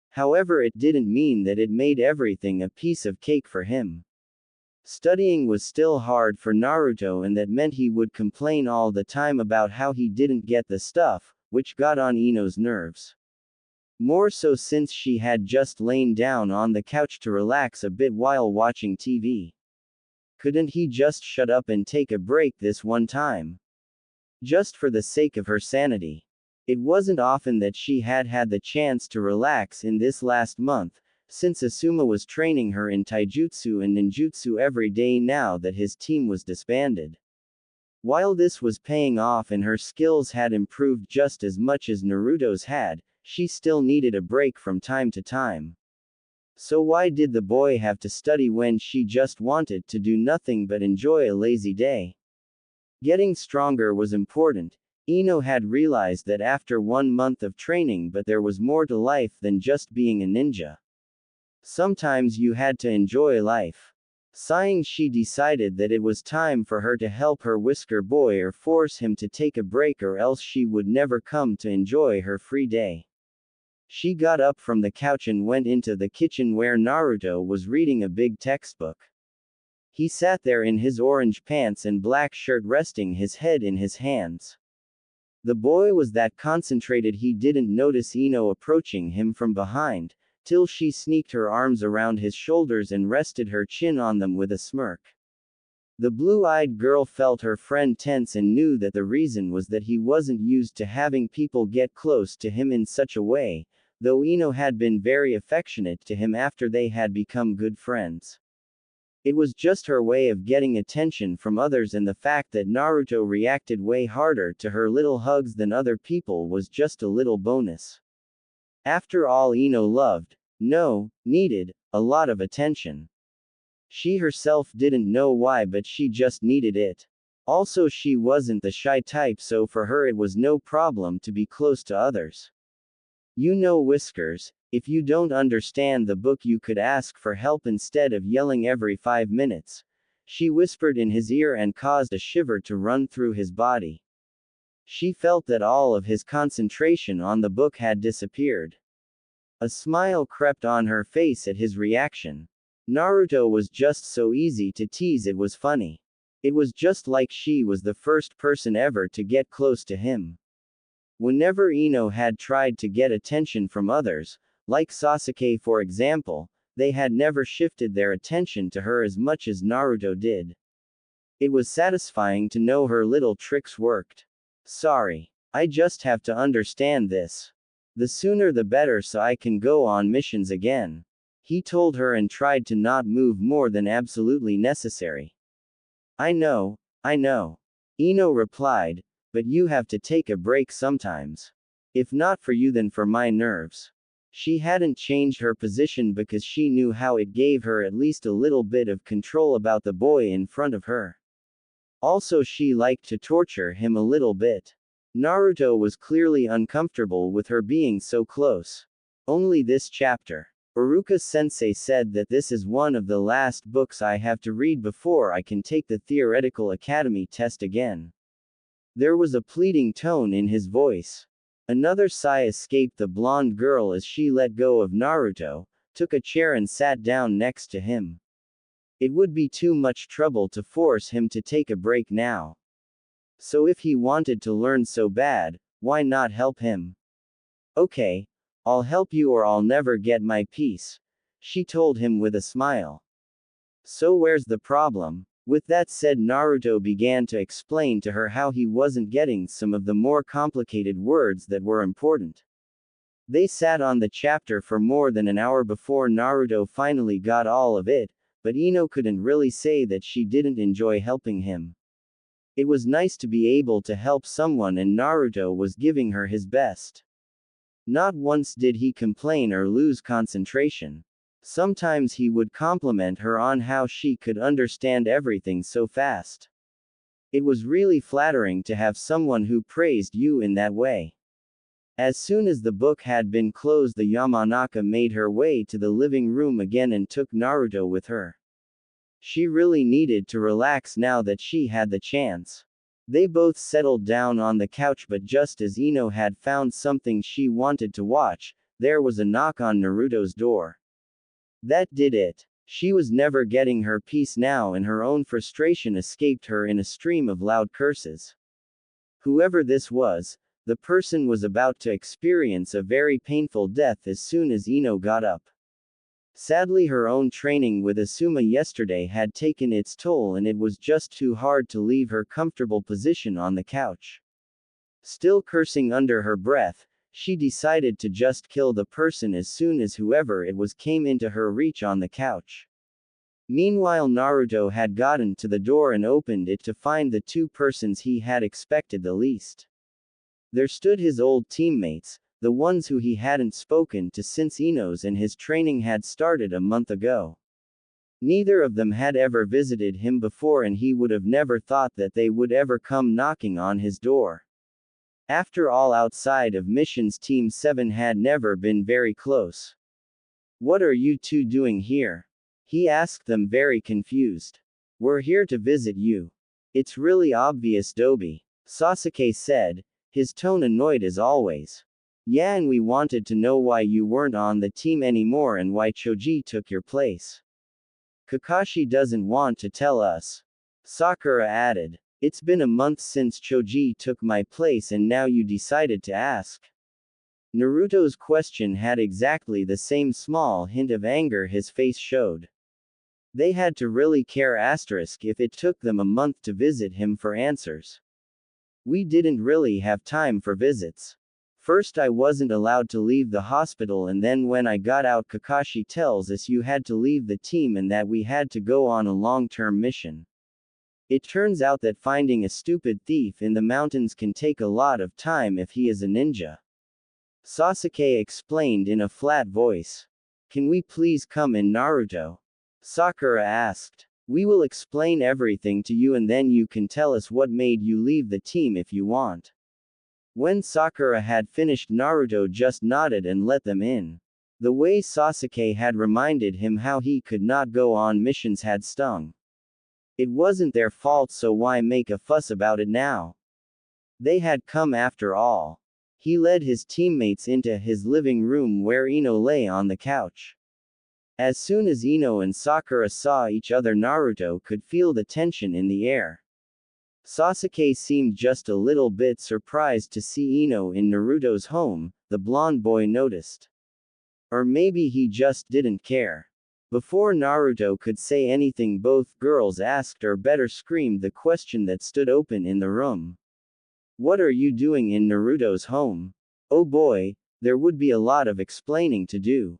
However, it didn't mean that it made everything a piece of cake for him. Studying was still hard for Naruto, and that meant he would complain all the time about how he didn't get the stuff, which got on Ino's nerves. More so since she had just lain down on the couch to relax a bit while watching TV. Couldn't he just shut up and take a break this one time? Just for the sake of her sanity. It wasn't often that she had had the chance to relax in this last month, since Asuma was training her in taijutsu and ninjutsu every day now that his team was disbanded. While this was paying off and her skills had improved just as much as Naruto's had, she still needed a break from time to time. So why did the boy have to study when she just wanted to do nothing but enjoy a lazy day? Getting stronger was important. Ino had realized that after 1 month of training, but there was more to life than just being a ninja. Sometimes you had to enjoy life. Sighing, she decided that it was time for her to help her whisker boy or force him to take a break, or else she would never come to enjoy her free day. She got up from the couch and went into the kitchen where Naruto was reading a big textbook. He sat there in his orange pants and black shirt, resting his head in his hands. The boy was that concentrated he didn't notice Ino approaching him from behind, till she sneaked her arms around his shoulders and rested her chin on them with a smirk. The blue-eyed girl felt her friend tense and knew that the reason was that he wasn't used to having people get close to him in such a way, though Ino had been very affectionate to him after they had become good friends. It was just her way of getting attention from others, and the fact that Naruto reacted way harder to her little hugs than other people was just a little bonus. After all, Ino loved, no, needed, a lot of attention. She herself didn't know why, but she just needed it. Also, she wasn't the shy type, so for her it was no problem to be close to others. You know, Whiskers, if you don't understand the book, you could ask for help instead of yelling every 5 minutes. She whispered in his ear and caused a shiver to run through his body. She felt that all of his concentration on the book had disappeared. A smile crept on her face at his reaction. Naruto was just so easy to tease, it was funny. It was just like she was the first person ever to get close to him. Whenever Ino had tried to get attention from others, like Sasuke for example, they had never shifted their attention to her as much as Naruto did. It was satisfying to know her little tricks worked. Sorry. I just have to understand this. The sooner the better, so I can go on missions again. He told her and tried to not move more than absolutely necessary. I know. Ino replied, but you have to take a break sometimes. If not for you, then for my nerves. She hadn't changed her position because she knew how it gave her at least a little bit of control about the boy in front of her. Also, she liked to torture him a little bit. Naruto was clearly uncomfortable with her being so close. Only this chapter. Iruka-sensei said that this is one of the last books I have to read before I can take the theoretical academy test again. There was a pleading tone in his voice. Another sigh escaped the blonde girl as she let go of Naruto, took a chair and sat down next to him. It would be too much trouble to force him to take a break now. So if he wanted to learn so bad, why not help him? Okay, I'll help you or I'll never get my peace, she told him with a smile. So where's the problem? With that said, Naruto began to explain to her how he wasn't getting some of the more complicated words that were important. They sat on the chapter for more than an hour before Naruto finally got all of it, but Ino couldn't really say that she didn't enjoy helping him. It was nice to be able to help someone, and Naruto was giving her his best. Not once did he complain or lose concentration. Sometimes he would compliment her on how she could understand everything so fast. It was really flattering to have someone who praised you in that way. As soon as the book had been closed, the Yamanaka made her way to the living room again and took Naruto with her. She really needed to relax now that she had the chance. They both settled down on the couch, but just as Ino had found something she wanted to watch, there was a knock on Naruto's door. That did it. She was never getting her peace now, and her own frustration escaped her in a stream of loud curses. Whoever this was, the person was about to experience a very painful death as soon as Ino got up. Sadly, her own training with Asuma yesterday had taken its toll, and it was just too hard to leave her comfortable position on the couch. Still cursing under her breath, she decided to just kill the person as soon as whoever it was came into her reach on the couch. Meanwhile, Naruto had gotten to the door and opened it to find the two persons he had expected the least. There stood his old teammates, the ones who he hadn't spoken to since Ino's and his training had started a month ago. Neither of them had ever visited him before, and he would have never thought that they would ever come knocking on his door. After all, outside of missions, Team 7 had never been very close. "What are you two doing here?" he asked them, very confused. "We're here to visit you. It's really obvious, Dobi," Sasuke said, his tone annoyed as always. "Yeah, and we wanted to know why you weren't on the team anymore and why Choji took your place." "Kakashi doesn't want to tell us," Sakura added. "It's been a month since Choji took my place and now you decided to ask." Naruto's question had exactly the same small hint of anger his face showed. They had to really care if it took them a month to visit him for answers. "We didn't really have time for visits. First I wasn't allowed to leave the hospital, and then when I got out Kakashi tells us you had to leave the team and that we had to go on a long-term mission. It turns out that finding a stupid thief in the mountains can take a lot of time if he is a ninja," Sasuke explained in a flat voice. "Can we please come in, Naruto?" Sakura asked. "We will explain everything to you and then you can tell us what made you leave the team if you want." When Sakura had finished, Naruto just nodded and let them in. The way Sasuke had reminded him how he could not go on missions had stung. It wasn't their fault, so why make a fuss about it now? They had come after all. He led his teammates into his living room where Ino lay on the couch. As soon as Ino and Sakura saw each other, Naruto could feel the tension in the air. Sasuke seemed just a little bit surprised to see Ino in Naruto's home, the blonde boy noticed. Or maybe he just didn't care. Before Naruto could say anything, both girls asked, or better screamed, the question that stood open in the room. "What are you doing in Naruto's home?" Oh boy, there would be a lot of explaining to do.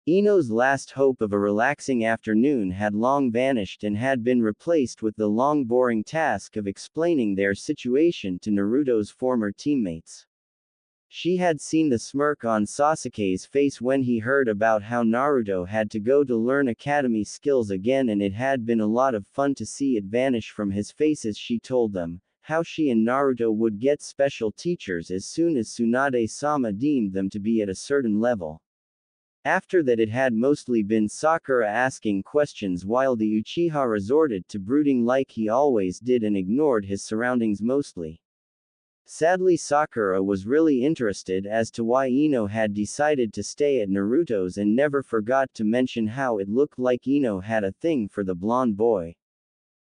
Ino's last hope of a relaxing afternoon had long vanished and had been replaced with the long boring task of explaining their situation to Naruto's former teammates. She had seen the smirk on Sasuke's face when he heard about how Naruto had to go to learn academy skills again, and it had been a lot of fun to see it vanish from his face as she told them how she and Naruto would get special teachers as soon as Tsunade-sama deemed them to be at a certain level. After that, it had mostly been Sakura asking questions while the Uchiha resorted to brooding like he always did and ignored his surroundings mostly. Sadly, Sakura was really interested as to why Ino had decided to stay at Naruto's and never forgot to mention how it looked like Ino had a thing for the blonde boy.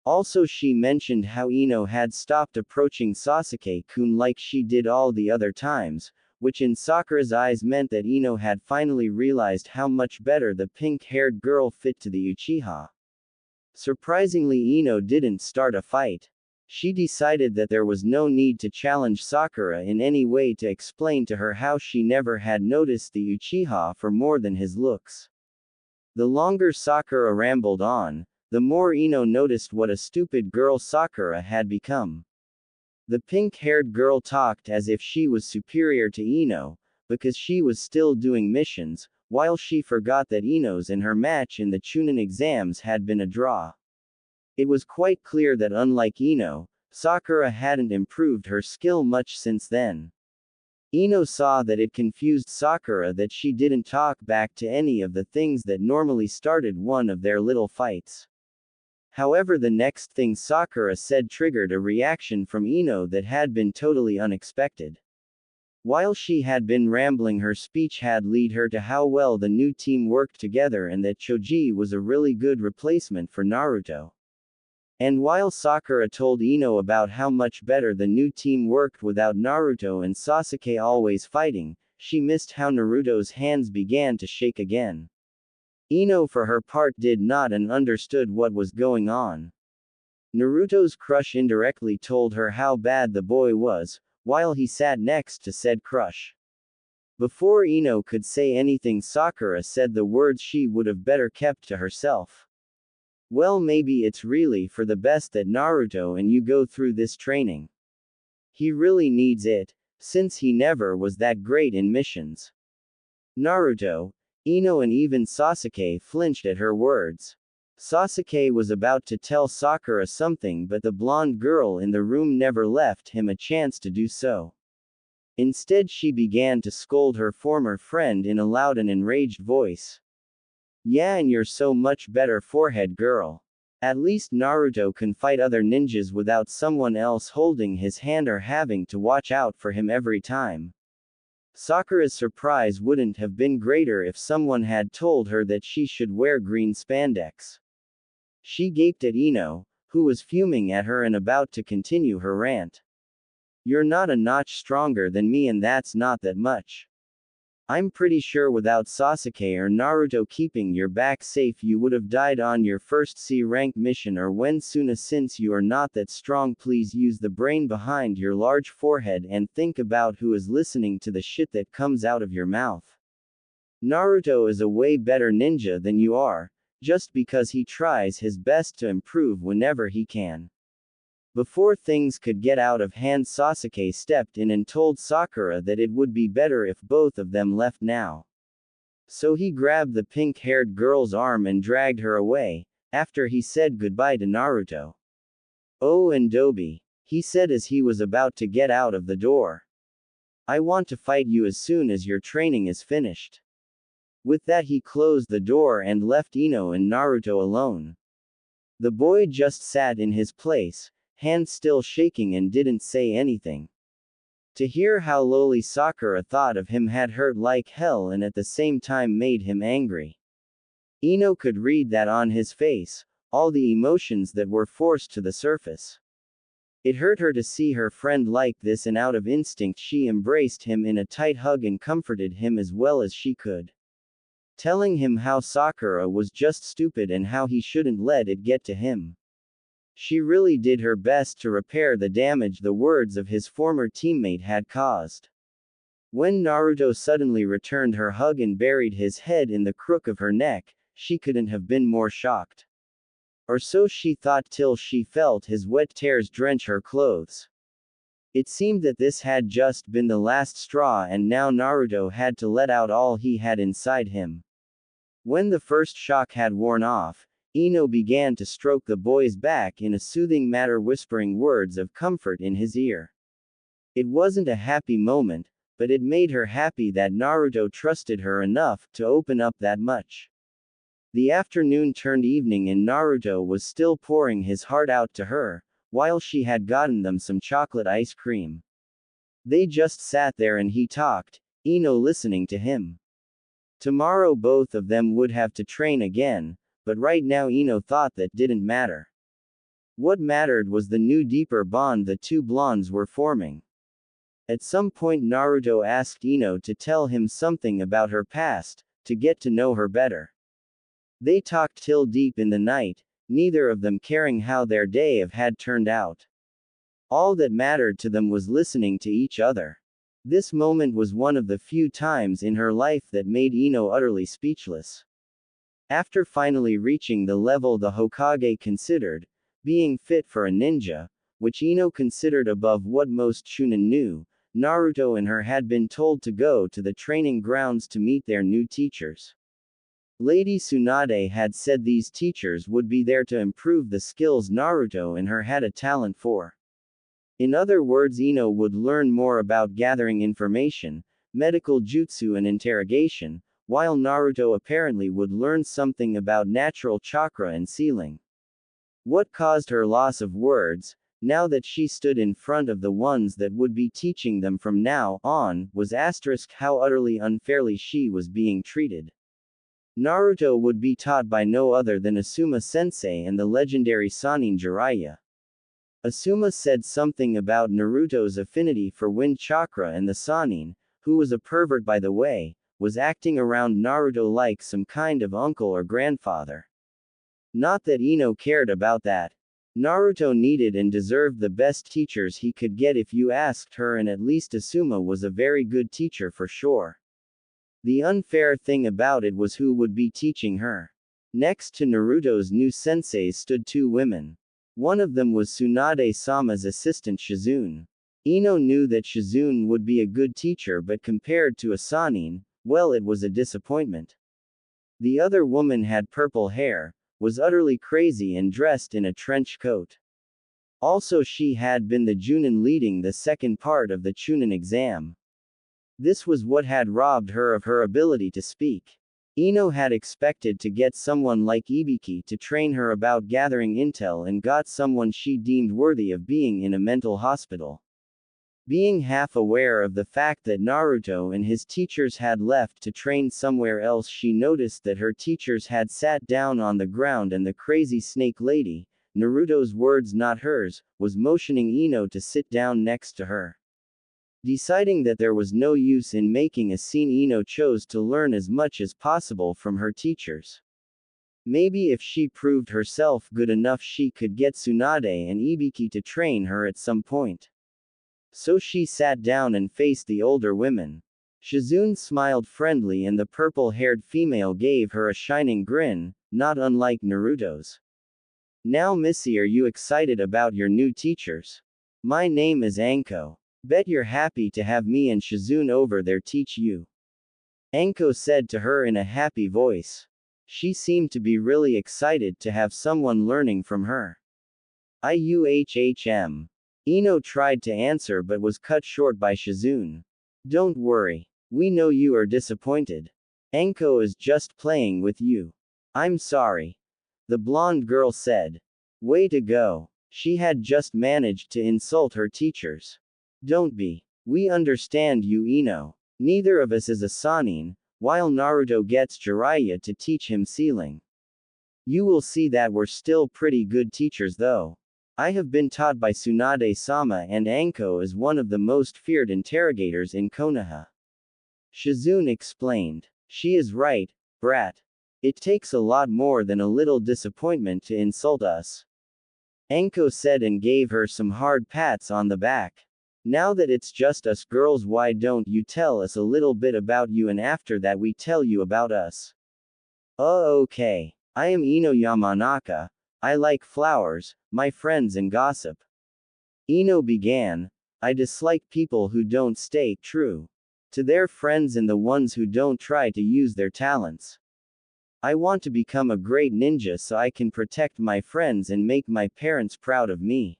Also, she mentioned how Ino had stopped approaching Sasuke-kun like she did all the other times, which in Sakura's eyes meant that Ino had finally realized how much better the pink-haired girl fit to the Uchiha. Surprisingly, Ino didn't start a fight. She decided that there was no need to challenge Sakura in any way to explain to her how she never had noticed the Uchiha for more than his looks. The longer Sakura rambled on, the more Ino noticed what a stupid girl Sakura had become. The pink-haired girl talked as if she was superior to Ino, because she was still doing missions, while she forgot that Ino's and her match in the Chunin exams had been a draw. It was quite clear that unlike Ino, Sakura hadn't improved her skill much since then. Ino saw that it confused Sakura that she didn't talk back to any of the things that normally started one of their little fights. However, the next thing Sakura said triggered a reaction from Ino that had been totally unexpected. While she had been rambling, her speech had led her to how well the new team worked together and that Choji was a really good replacement for Naruto. And while Sakura told Ino about how much better the new team worked without Naruto and Sasuke always fighting, she missed how Naruto's hands began to shake again. Ino for her part did not and understood what was going on. Naruto's crush indirectly told her how bad the boy was, while he sat next to said crush. Before Ino could say anything, Sakura said the words she would have better kept to herself. Well, maybe it's really for the best that Naruto and you go through this training. He really needs it, since he never was that great in missions. Naruto, Ino and even Sasuke flinched at her words. Sasuke was about to tell Sakura something, but the blonde girl in the room never left him a chance to do so. Instead, she began to scold her former friend in a loud and enraged voice. Yeah, and you're so much better, forehead girl. At least Naruto can fight other ninjas without someone else holding his hand or having to watch out for him every time. Sakura's surprise wouldn't have been greater if someone had told her that she should wear green spandex. She gaped at Ino, who was fuming at her and about to continue her rant. You're not a notch stronger than me, and that's not that much. I'm pretty sure without Sasuke or Naruto keeping your back safe, you would have died on your first C-rank mission or when Suna. Since you are not that strong, please use the brain behind your large forehead and think about who is listening to the shit that comes out of your mouth. Naruto is a way better ninja than you are, just because he tries his best to improve whenever he can. Before things could get out of hand, Sasuke stepped in and told Sakura that it would be better if both of them left now. So he grabbed the pink-haired girl's arm and dragged her away, after he said goodbye to Naruto. Oh, and Dobi, he said as he was about to get out of the door. I want to fight you as soon as your training is finished. With that, he closed the door and left Ino and Naruto alone. The boy just sat in his place, hands still shaking, and didn't say anything. To hear how lowly Sakura thought of him had hurt like hell and at the same time made him angry. Ino could read that on his face, all the emotions that were forced to the surface. It hurt her to see her friend like this, and out of instinct she embraced him in a tight hug and comforted him as well as she could, telling him how Sakura was just stupid and how he shouldn't let it get to him. She really did her best to repair the damage the words of his former teammate had caused. When Naruto suddenly returned her hug and buried his head in the crook of her neck, she couldn't have been more shocked. Or so she thought, till she felt his wet tears drench her clothes. It seemed that this had just been the last straw, and now Naruto had to let out all he had inside him. When the first shock had worn off, Ino began to stroke the boy's back in a soothing manner, whispering words of comfort in his ear. It wasn't a happy moment, but it made her happy that Naruto trusted her enough to open up that much. The afternoon turned evening and Naruto was still pouring his heart out to her, while she had gotten them some chocolate ice cream. They just sat there and he talked, Ino listening to him. Tomorrow both of them would have to train again, but right now Ino thought that didn't matter. What mattered was the new deeper bond the two blondes were forming. At some point Naruto asked Ino to tell him something about her past, to get to know her better. They talked till deep in the night, neither of them caring how their day had turned out. All that mattered to them was listening to each other. This moment was one of the few times in her life that made Ino utterly speechless. After finally reaching the level the Hokage considered being fit for a ninja, which Ino considered above what most Chunin knew, Naruto and her had been told to go to the training grounds to meet their new teachers. Lady Tsunade had said these teachers would be there to improve the skills Naruto and her had a talent for. In other words, Ino would learn more about gathering information, medical jutsu and interrogation, while Naruto apparently would learn something about natural chakra and sealing. What caused her loss of words, now that she stood in front of the ones that would be teaching them from now on, was how utterly unfairly she was being treated. Naruto would be taught by no other than Asuma-sensei and the legendary Sannin Jiraiya. Asuma said something about Naruto's affinity for wind chakra, and the Sannin, who was a pervert by the way, was acting around Naruto like some kind of uncle or grandfather. Not that Ino cared about that. Naruto needed and deserved the best teachers he could get if you asked her, and at least Asuma was a very good teacher for sure. The unfair thing about it was who would be teaching her. Next to Naruto's new senseis stood two women. One of them was Tsunade-sama's assistant Shizune. Ino knew that Shizune would be a good teacher, but compared to Asanin, well, it was a disappointment. The other woman had purple hair, was utterly crazy and dressed in a trench coat. Also, she had been the Junin leading the second part of the Chunin exam. This was what had robbed her of her ability to speak. Ino had expected to get someone like Ibiki to train her about gathering intel, and got someone she deemed worthy of being in a mental hospital. Being half aware of the fact that Naruto and his teachers had left to train somewhere else, she noticed that her teachers had sat down on the ground, and the crazy snake lady, Naruto's words not hers, was motioning Ino to sit down next to her. Deciding that there was no use in making a scene, Ino chose to learn as much as possible from her teachers. Maybe if she proved herself good enough, she could get Tsunade and Ibiki to train her at some point. So she sat down and faced the older women. Shizune smiled friendly, and the purple-haired female gave her a shining grin, not unlike Naruto's. "Now Missy, are you excited about your new teachers? My name is Anko. Bet you're happy to have me and Shizune over there teach you," Anko said to her in a happy voice. She seemed to be really excited to have someone learning from her. "IUHHM. Ino tried to answer but was cut short by Shizune. "Don't worry. We know you are disappointed. Anko is just playing with you. I'm sorry," the blonde girl said. Way to go. She had just managed to insult her teachers. "Don't be. We understand you, Ino. Neither of us is a Sanin, while Naruto gets Jiraiya to teach him sealing. You will see that we're still pretty good teachers though. I have been taught by Tsunade-sama, and Anko is one of the most feared interrogators in Konoha." Shizune explained. "She is right, brat. It takes a lot more than a little disappointment to insult us," Anko said, and gave her some hard pats on the back. "Now that it's just us girls, why don't you tell us a little bit about you, and after that we tell you about us?" Okay. I am Ino Yamanaka. I like flowers, my friends, and gossip." Ino began. "I dislike people who don't stay true to their friends and the ones who don't try to use their talents. I want to become a great ninja so I can protect my friends and make my parents proud of me."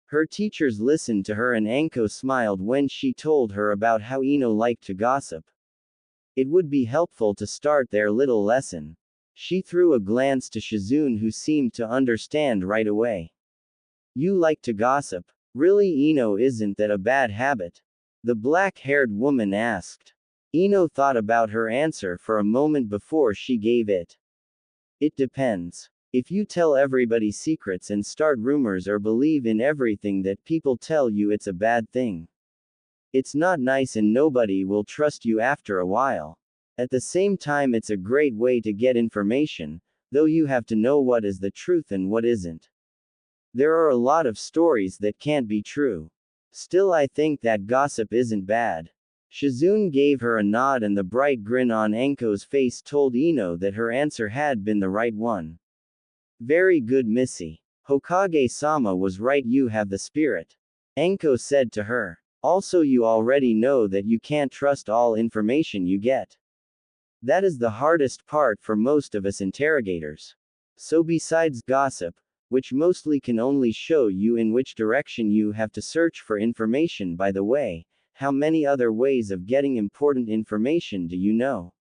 Her teachers listened to her, and Anko smiled when she told her about how Ino liked to gossip. It would be helpful to start their little lesson. She threw a glance to Shizune, who seemed to understand right away. "You like to gossip? Really, Ino, isn't that a bad habit?" the black-haired woman asked. Ino thought about her answer for a moment before she gave it. "It depends. If you tell everybody secrets and start rumors or believe in everything that people tell you, it's a bad thing. It's not nice and nobody will trust you after a while. At the same time, it's a great way to get information, though you have to know what is the truth and what isn't. There are a lot of stories that can't be true. Still, I think that gossip isn't bad." Shizune gave her a nod, and the bright grin on Anko's face told Ino that her answer had been the right one. "Very good, Missy. Hokage-sama was right, you have the spirit," Anko said to her. "Also, you already know that you can't trust all information you get. That is the hardest part for most of us interrogators. So besides gossip, which mostly can only show you in which direction you have to search for information, by the way, how many other ways of getting important information do you know?"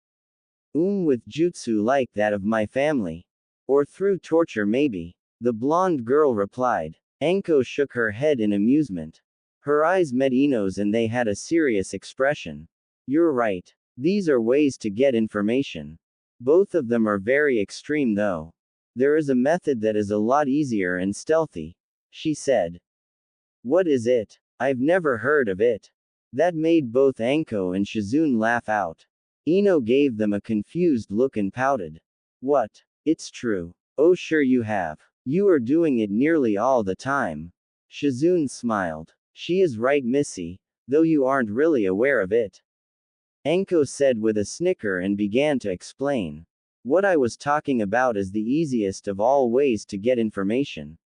With jutsu like that of my family. Or through torture maybe," the blonde girl replied. Anko shook her head in amusement. Her eyes met Ino's, and they had a serious expression. "You're right. These are ways to get information. Both of them are very extreme though. There is a method that is a lot easier and stealthy," she said. "What is it? I've never heard of it." That made both Anko and Shizune laugh out. Ino gave them a confused look and pouted. "What? It's true. Oh sure you have. You are doing it nearly all the time. Shizune smiled. She is right, Missy, though you aren't really aware of it. Anko said with a snicker and began to explain. What I was talking about is the easiest of all ways to get information.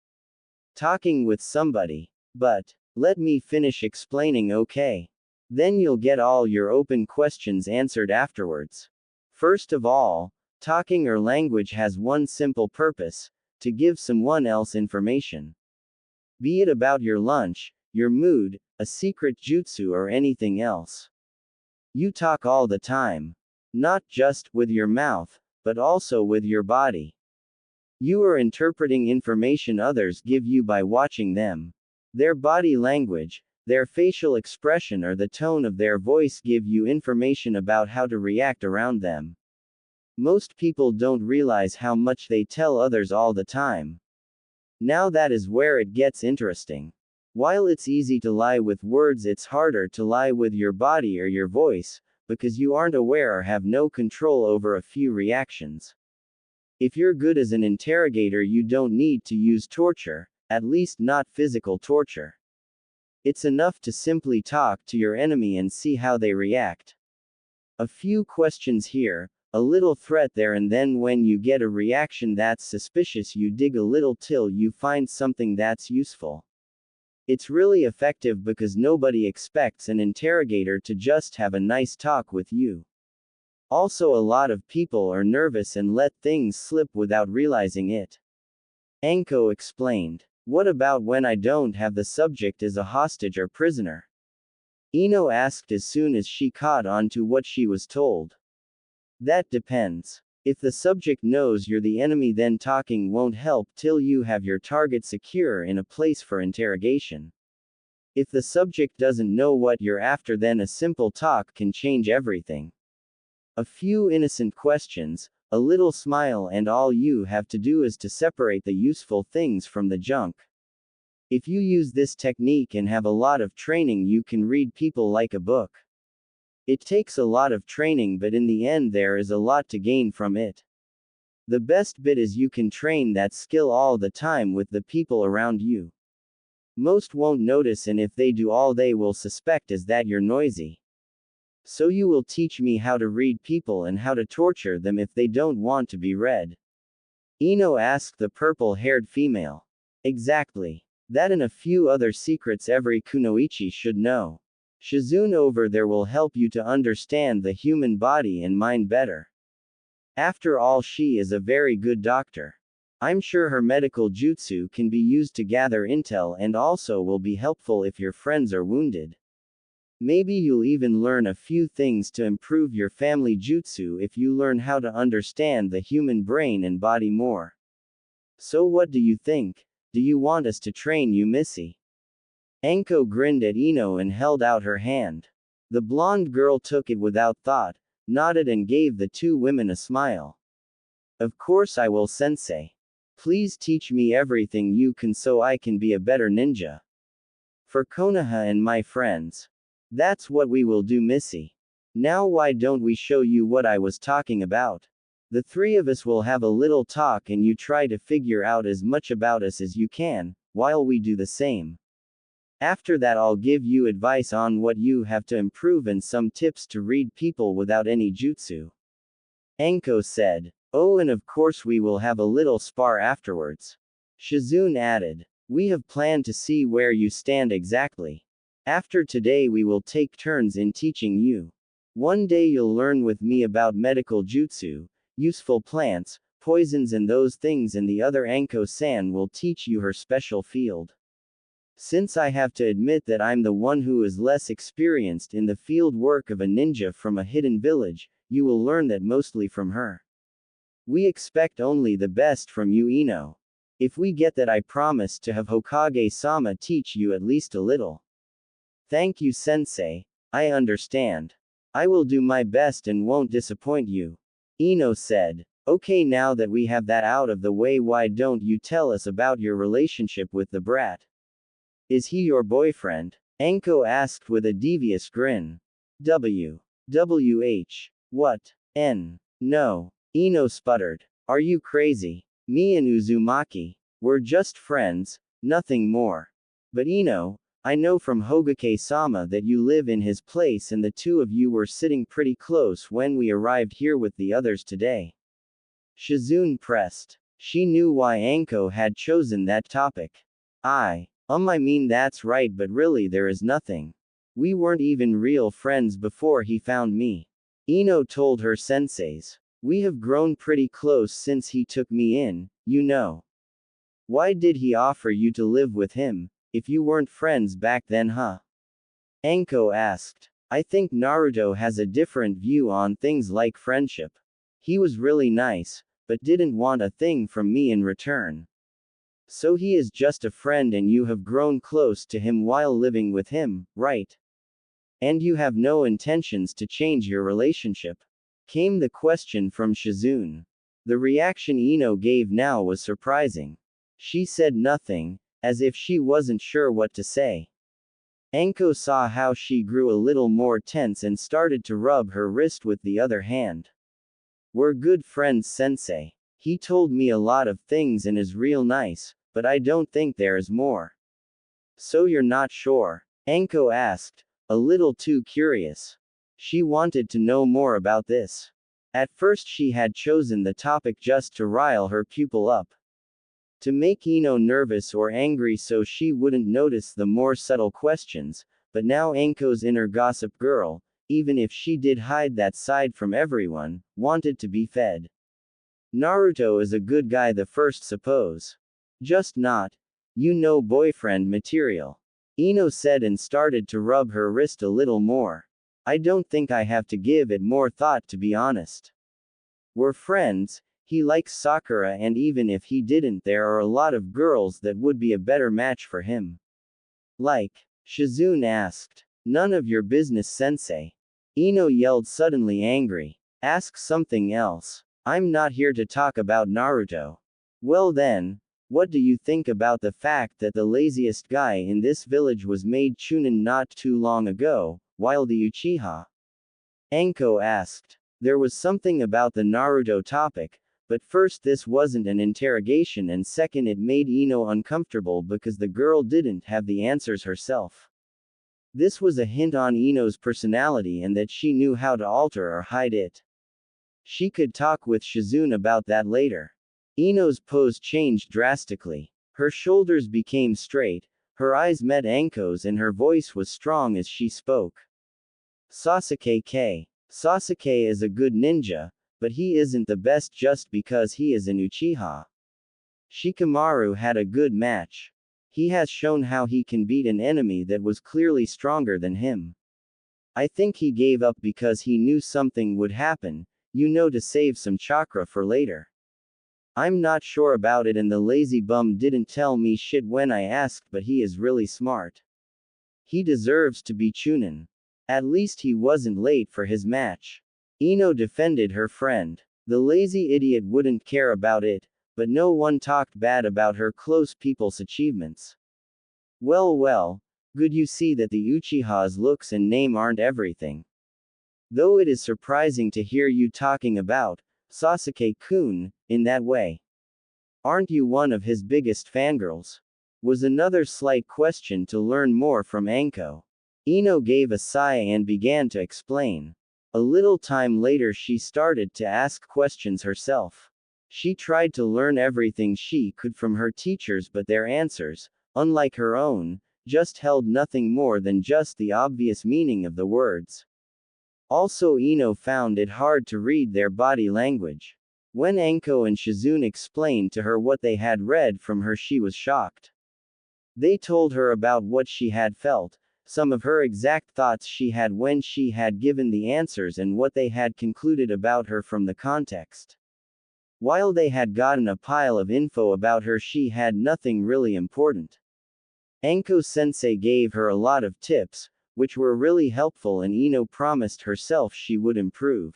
Talking with somebody. But, let me finish explaining, okay? Then you'll get all your open questions answered afterwards. First of all, talking or language has one simple purpose: to give someone else information. Be it about your lunch, your mood, a secret jutsu, or anything else. You talk all the time. Not just with your mouth, but also with your body. You are interpreting information others give you by watching them. Their body language, their facial expression, or the tone of their voice give you information about how to react around them. Most people don't realize how much they tell others all the time. Now that is where it gets interesting. While it's easy to lie with words, it's harder to lie with your body or your voice, because you aren't aware or have no control over a few reactions. If you're good as an interrogator, you don't need to use torture, at least not physical torture. It's enough to simply talk to your enemy and see how they react. A few questions here, a little threat there, and then when you get a reaction that's suspicious, you dig a little till you find something that's useful. It's really effective because nobody expects an interrogator to just have a nice talk with you. Also, a lot of people are nervous and let things slip without realizing it. Anko explained. What about when I don't have the subject as a hostage or prisoner? Ino asked as soon as she caught on to what she was told. That depends. If the subject knows you're the enemy, then talking won't help till you have your target secure in a place for interrogation. If the subject doesn't know what you're after, then a simple talk can change everything. A few innocent questions, a little smile, and all you have to do is to separate the useful things from the junk. If you use this technique and have a lot of training, you can read people like a book. It takes a lot of training, but in the end there is a lot to gain from it. The best bit is you can train that skill all the time with the people around you. Most won't notice, and if they do, all they will suspect is that you're noisy. So you will teach me how to read people and how to torture them if they don't want to be read. Ino asked the purple-haired female. Exactly. That and a few other secrets every kunoichi should know. Shizune over there will help you to understand the human body and mind better. After all, she is a very good doctor. I'm sure her medical jutsu can be used to gather intel and also will be helpful if your friends are wounded. Maybe you'll even learn a few things to improve your family jutsu if you learn how to understand the human brain and body more. So what do you think? Do you want us to train you, Missy? Anko grinned at Ino and held out her hand. The blonde girl took it without thought, nodded and gave the two women a smile. Of course I will, sensei. Please teach me everything you can so I can be a better ninja. For Konoha and my friends. That's what we will do, Missy. Now why don't we show you what I was talking about? The three of us will have a little talk and you try to figure out as much about us as you can, while we do the same. After that I'll give you advice on what you have to improve and some tips to read people without any jutsu. Anko said. Oh, and of course we will have a little spar afterwards. Shizune added. We have planned to see where you stand exactly. After today we will take turns in teaching you. One day you'll learn with me about medical jutsu, useful plants, poisons and those things, and the other Anko-san will teach you her special field. Since I have to admit that I'm the one who is less experienced in the field work of a ninja from a hidden village, you will learn that mostly from her. We expect only the best from you, Ino. If we get that, I promise to have Hokage-sama teach you at least a little. Thank you, sensei. I understand. I will do my best and won't disappoint you. Ino said. Okay, now that we have that out of the way, why don't you tell us about your relationship with the brat? Is he your boyfriend? Anko asked with a devious grin. What? No. Ino sputtered. Are you crazy? Me and Uzumaki. We're just friends, nothing more. But I know from Hogake-sama that you live in his place and the two of you were sitting pretty close when we arrived here with the others today. Shizune pressed. She knew why Anko had chosen that topic. I mean that's right, but really there is nothing. We weren't even real friends before he found me. Ino told her senseis. We have grown pretty close since he took me in, you know. Why did he offer you to live with him, if you weren't friends back then, huh? Anko asked. I think Naruto has a different view on things like friendship. He was really nice, but didn't want a thing from me in return. So he is just a friend and you have grown close to him while living with him, right? And you have no intentions to change your relationship? Came the question from Shizune. The reaction Ino gave now was surprising. She said nothing, as if she wasn't sure what to say. Anko saw how she grew a little more tense and started to rub her wrist with the other hand. We're good friends, sensei. He told me a lot of things and is real nice, but I don't think there is more. So you're not sure? Anko asked, a little too curious. She wanted to know more about this. At first she had chosen the topic just to rile her pupil up. To make Ino nervous or angry so she wouldn't notice the more subtle questions, but now Anko's inner gossip girl, even if she did hide that side from everyone, wanted to be fed. Naruto is a good guy the first suppose. Just not, boyfriend material. Ino said and started to rub her wrist a little more. I don't think I have to give it more thought to be honest. We're friends. He likes Sakura and even if he didn't there are a lot of girls that would be a better match for him. Like? Shizune asked. None of your business sensei. Ino yelled suddenly angry. Ask something else. I'm not here to talk about Naruto. Well then, what do you think about the fact that the laziest guy in this village was made Chunin not too long ago, while the Uchiha? Anko asked. There was something about the Naruto topic, but first this wasn't an interrogation and second it made Ino uncomfortable because the girl didn't have the answers herself. This was a hint on Ino's personality and that she knew how to alter or hide it. She could talk with Shizune about that later. Ino's pose changed drastically. Her shoulders became straight, her eyes met Anko's and her voice was strong as she spoke. Sasuke is a good ninja, but he isn't the best just because he is an Uchiha. Shikamaru had a good match. He has shown how he can beat an enemy that was clearly stronger than him. I think he gave up because he knew something would happen, to save some chakra for later. I'm not sure about it and the lazy bum didn't tell me shit when I asked but he is really smart. He deserves to be Chunin. At least he wasn't late for his match. Ino defended her friend. The lazy idiot wouldn't care about it, but no one talked bad about her close people's achievements. Well, good you see that the Uchiha's looks and name aren't everything. Though it is surprising to hear you talking about Sasuke-kun in that way. Aren't you one of his biggest fangirls? Was another slight question to learn more from Anko. Ino gave a sigh and began to explain. A little time later she started to ask questions herself. She tried to learn everything she could from her teachers but their answers, unlike her own, just held nothing more than just the obvious meaning of the words. Also Ino found it hard to read their body language. When Anko and Shizune explained to her what they had read from her she was shocked. They told her about what she had felt, some of her exact thoughts she had when she had given the answers and what they had concluded about her from the context. While they had gotten a pile of info about her she had nothing really important. Anko-sensei gave her a lot of tips, which were really helpful and Ino promised herself she would improve.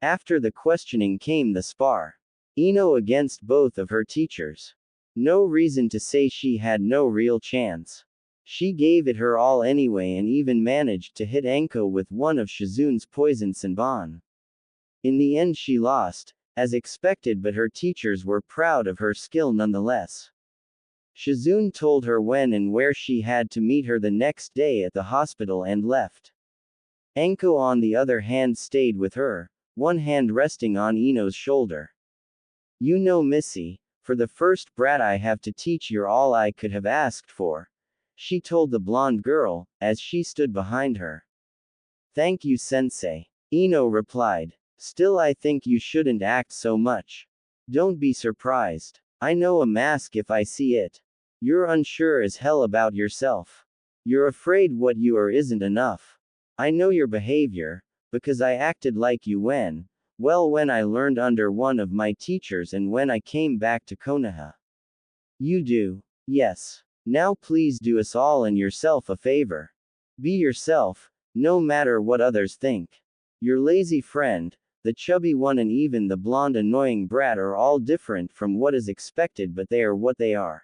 After the questioning came the spar. Ino against both of her teachers. No reason to say she had no real chance. She gave it her all anyway and even managed to hit Anko with one of Shizune's poison Senbon. In the end she lost, as expected, but her teachers were proud of her skill nonetheless. Shizune told her when and where she had to meet her the next day at the hospital and left. Anko on the other hand stayed with her, one hand resting on Ino's shoulder. You know, Missy, for the first brat I have to teach you're all I could have asked for, she told the blonde girl, as she stood behind her. Thank you, sensei, Ino replied. Still, I think you shouldn't act so much. Don't be surprised. I know a mask if I see it. You're unsure as hell about yourself. You're afraid what you are isn't enough. I know your behavior, because I acted like you when I learned under one of my teachers and when I came back to Konoha. You do. Yes. Now please do us all and yourself a favor. Be yourself, no matter what others think. Your lazy friend, the chubby one, and even the blonde annoying brat are all different from what is expected, but they are what they are.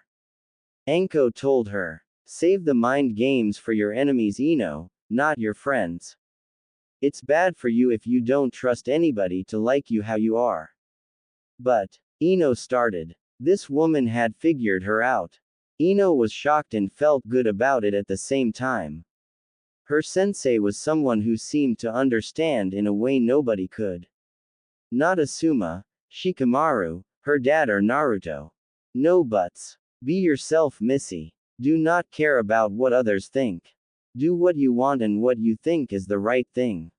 Anko told her. Save the mind games for your enemies, Ino, not your friends. It's bad for you if you don't trust anybody to like you how you are. But, Ino started. This woman had figured her out. Ino was shocked and felt good about it at the same time. Her sensei was someone who seemed to understand in a way nobody could. Not Asuma, Shikamaru, her dad, or Naruto. No buts. Be yourself, Missy. Do not care about what others think. Do what you want and what you think is the right thing.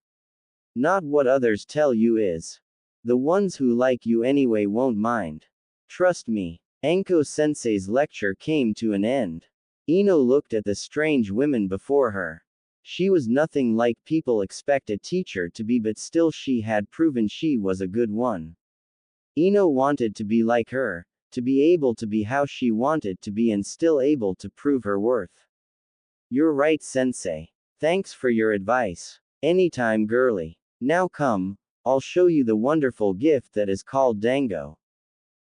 Not what others tell you is. The ones who like you anyway won't mind. Trust me. Anko sensei's lecture came to an end. Ino looked at the strange women before her. She was nothing like people expect a teacher to be, but still she had proven she was a good one. Ino wanted to be like her, to be able to be how she wanted to be and still able to prove her worth. You're right, sensei. Thanks for your advice. Anytime, girly. Now come, I'll show you the wonderful gift that is called dango.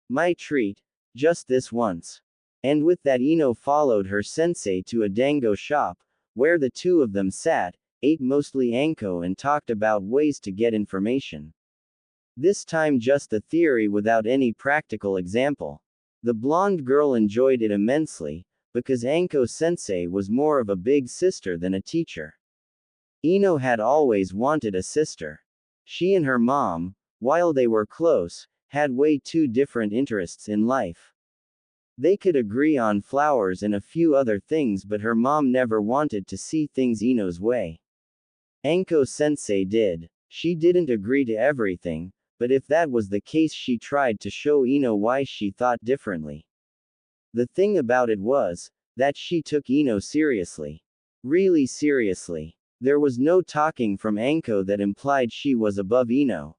My treat, just this once. And with that, Ino followed her sensei to a dango shop, where the two of them sat, ate mostly anko, and talked about ways to get information. This time just the theory without any practical example. The blonde girl enjoyed it immensely, because Anko sensei was more of a big sister than a teacher. Ino had always wanted a sister. She and her mom, while they were close, had way too different interests in life. They could agree on flowers and a few other things, but her mom never wanted to see things Ino's way. Anko sensei did. She didn't agree to everything, but if that was the case, she tried to show Ino why she thought differently. The thing about it was that she took Ino seriously. Really seriously. There was no talking from Anko that implied she was above Ino.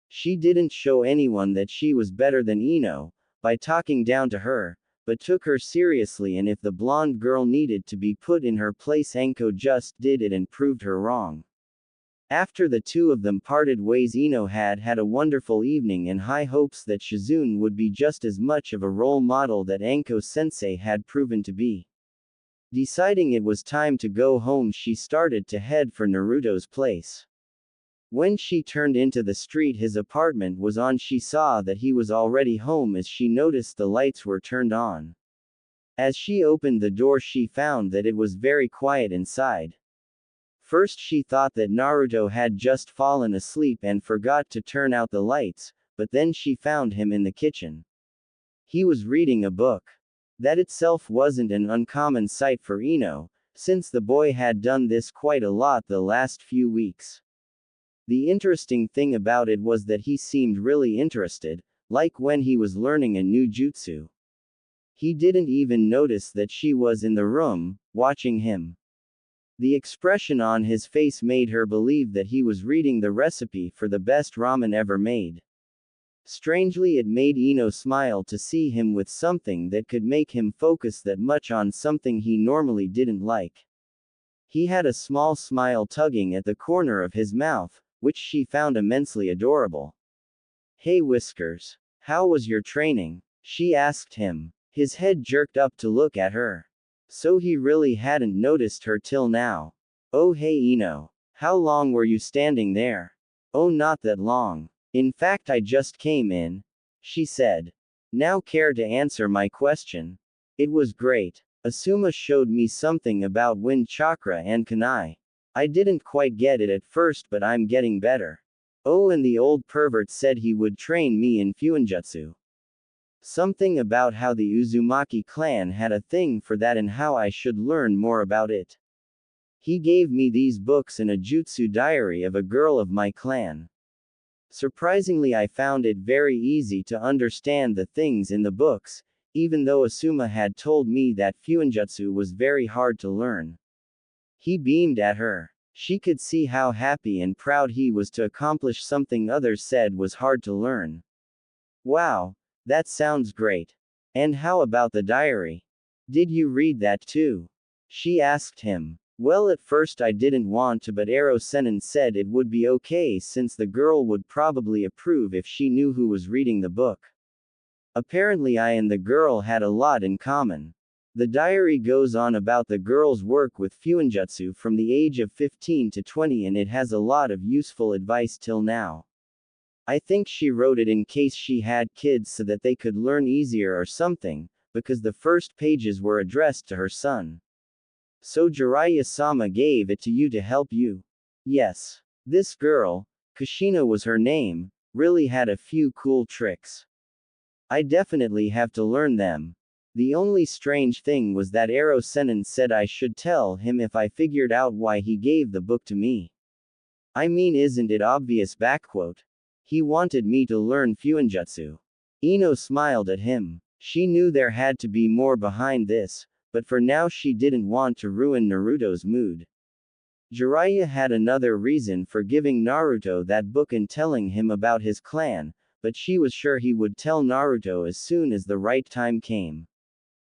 She didn't show anyone that she was better than Ino by talking down to her, but took her seriously, and if the blonde girl needed to be put in her place, Anko just did it and proved her wrong. After the two of them parted ways, Ino had a wonderful evening and high hopes that Shizune would be just as much of a role model that Anko sensei had proven to be. Deciding it was time to go home, she started to head for Naruto's place. When she turned into the street his apartment was on, she saw that he was already home as she noticed the lights were turned on. As she opened the door, she found that it was very quiet inside. First she thought that Naruto had just fallen asleep and forgot to turn out the lights, but then she found him in the kitchen. He was reading a book. That itself wasn't an uncommon sight for Ino, since the boy had done this quite a lot the last few weeks. The interesting thing about it was that he seemed really interested, like when he was learning a new jutsu. He didn't even notice that she was in the room, watching him. The expression on his face made her believe that he was reading the recipe for the best ramen ever made. Strangely, it made Ino smile to see him with something that could make him focus that much on something he normally didn't like. He had a small smile tugging at the corner of his mouth, which she found immensely adorable. Hey Whiskers, how was your training? She asked him. His head jerked up to look at her. So he really hadn't noticed her till now. Oh hey Ino. How long were you standing there? Oh, not that long. In fact, I just came in, she said. Now care to answer my question? It was great. Asuma showed me something about wind chakra and kanai. I didn't quite get it at first, but I'm getting better. Oh, and the old pervert said he would train me in fuinjutsu. Something about how the Uzumaki clan had a thing for that and how I should learn more about it. He gave me these books and a jutsu diary of a girl of my clan. Surprisingly, I found it very easy to understand the things in the books, even though Asuma had told me that fuinjutsu was very hard to learn. He beamed at her. She could see how happy and proud he was to accomplish something others said was hard to learn. Wow, that sounds great. And how about the diary? Did you read that too? She asked him. Well, at first I didn't want to, but Ero Sennin said it would be okay since the girl would probably approve if she knew who was reading the book. Apparently, I and the girl had a lot in common. The diary goes on about the girl's work with fuinjutsu from the age of 15 to 20, and it has a lot of useful advice till now. I think she wrote it in case she had kids so that they could learn easier or something, because the first pages were addressed to her son. So Jiraiya-sama gave it to you to help you? Yes. This girl, Kushina was her name, really had a few cool tricks. I definitely have to learn them. The only strange thing was that Ero Sennin said I should tell him if I figured out why he gave the book to me. I mean, isn't it obvious? Backquote. He wanted me to learn fuinjutsu. Ino smiled at him. She knew there had to be more behind this, but for now she didn't want to ruin Naruto's mood. Jiraiya had another reason for giving Naruto that book and telling him about his clan, but she was sure he would tell Naruto as soon as the right time came.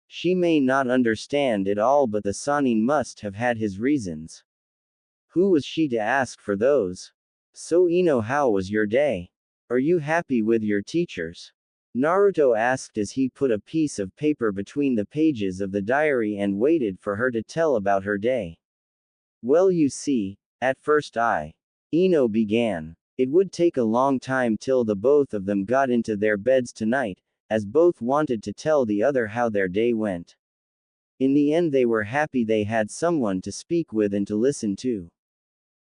She may not understand it all, but the Sannin must have had his reasons. Who was she to ask for those? So Ino, how was your day? Are you happy with your teachers? Naruto asked as he put a piece of paper between the pages of the diary and waited for her to tell about her day. Well, you see, at first Ino began. It would take a long time till the both of them got into their beds tonight, as both wanted to tell the other how their day went. In the end, they were happy they had someone to speak with and to listen to.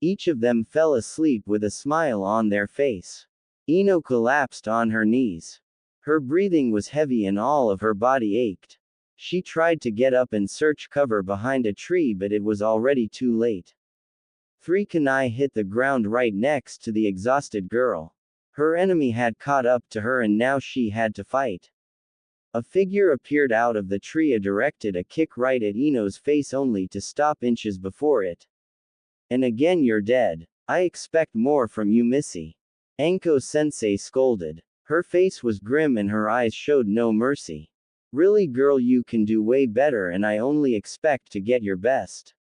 Each of them fell asleep with a smile on their face. Ino collapsed on her knees. Her breathing was heavy and all of her body ached. She tried to get up and search cover behind a tree, but it was already too late. 3 kunai hit the ground right next to the exhausted girl. Her enemy had caught up to her and now she had to fight. A figure appeared out of the tree and directed a kick right at Ino's face only to stop inches before it. And again, you're dead. I expect more from you, Missy. Anko-sensei scolded. Her face was grim and her eyes showed no mercy. Really, girl, you can do way better and I only expect to get your best.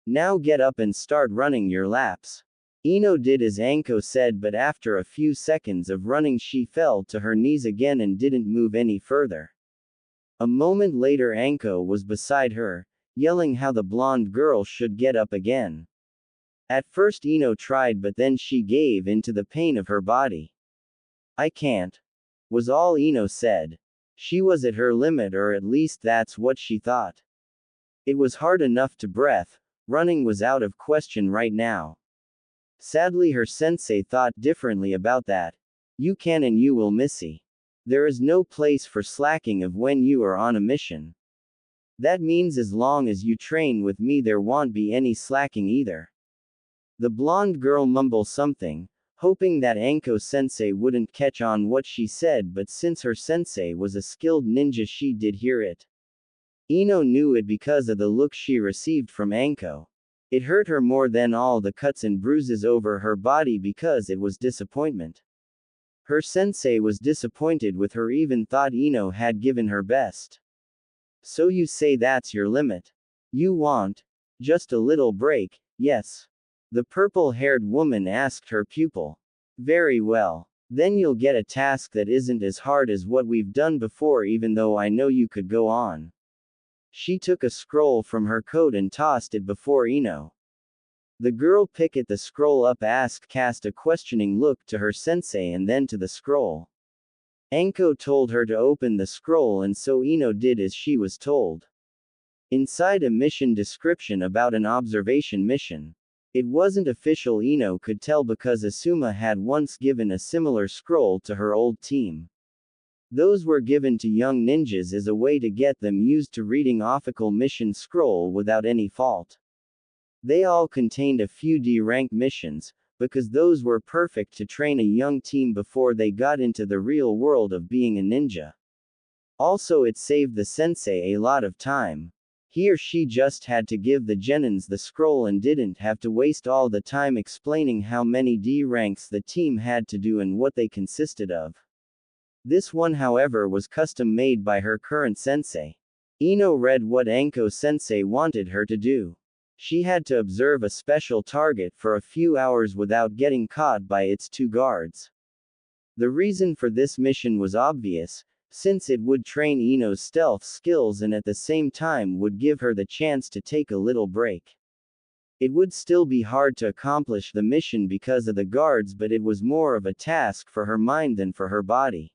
Now get up and start running your laps. Ino did as Anko said, but after a few seconds of running she fell to her knees again and didn't move any further. A moment later Anko was beside her, yelling how the blonde girl should get up again. At first Ino tried, but then she gave in to the pain of her body. I can't, was all Ino said. She was at her limit, or at least that's what she thought. It was hard enough to breath, running was out of question right now. Sadly, her sensei thought differently about that. You can and you will, Missy. There is no place for slacking of when you are on a mission. That means as long as you train with me there won't be any slacking either. The blonde girl mumbled something, hoping that Anko-sensei wouldn't catch on what she said, but since her sensei was a skilled ninja she did hear it. Ino knew it because of the look she received from Anko. It hurt her more than all the cuts and bruises over her body because it was disappointment. Her sensei was disappointed with her, even thought Ino had given her best. So you say that's your limit? You want just a little break, yes? The purple-haired woman asked her pupil. Very well. Then you'll get a task that isn't as hard as what we've done before, even though I know you could go on. She took a scroll from her coat and tossed it before Ino. The girl pick at the scroll up cast a questioning look to her sensei and then to the scroll. Anko told her to open the scroll and so Ino did as she was told. Inside a mission description about an observation mission. It wasn't official, Ino could tell because Asuma had once given a similar scroll to her old team. Those were given to young ninjas as a way to get them used to reading official mission scroll without any fault. They all contained a few D-rank missions, because those were perfect to train a young team before they got into the real world of being a ninja. Also, it saved the sensei a lot of time. He or she just had to give the genins the scroll and didn't have to waste all the time explaining how many D ranks the team had to do and what they consisted of. This one, however, was custom made by her current sensei. Ino read what Anko sensei wanted her to do. She had to observe a special target for a few hours without getting caught by its two guards. The reason for this mission was obvious, since it would train Ino's stealth skills and at the same time would give her the chance to take a little break. It would still be hard to accomplish the mission because of the guards, but it was more of a task for her mind than for her body.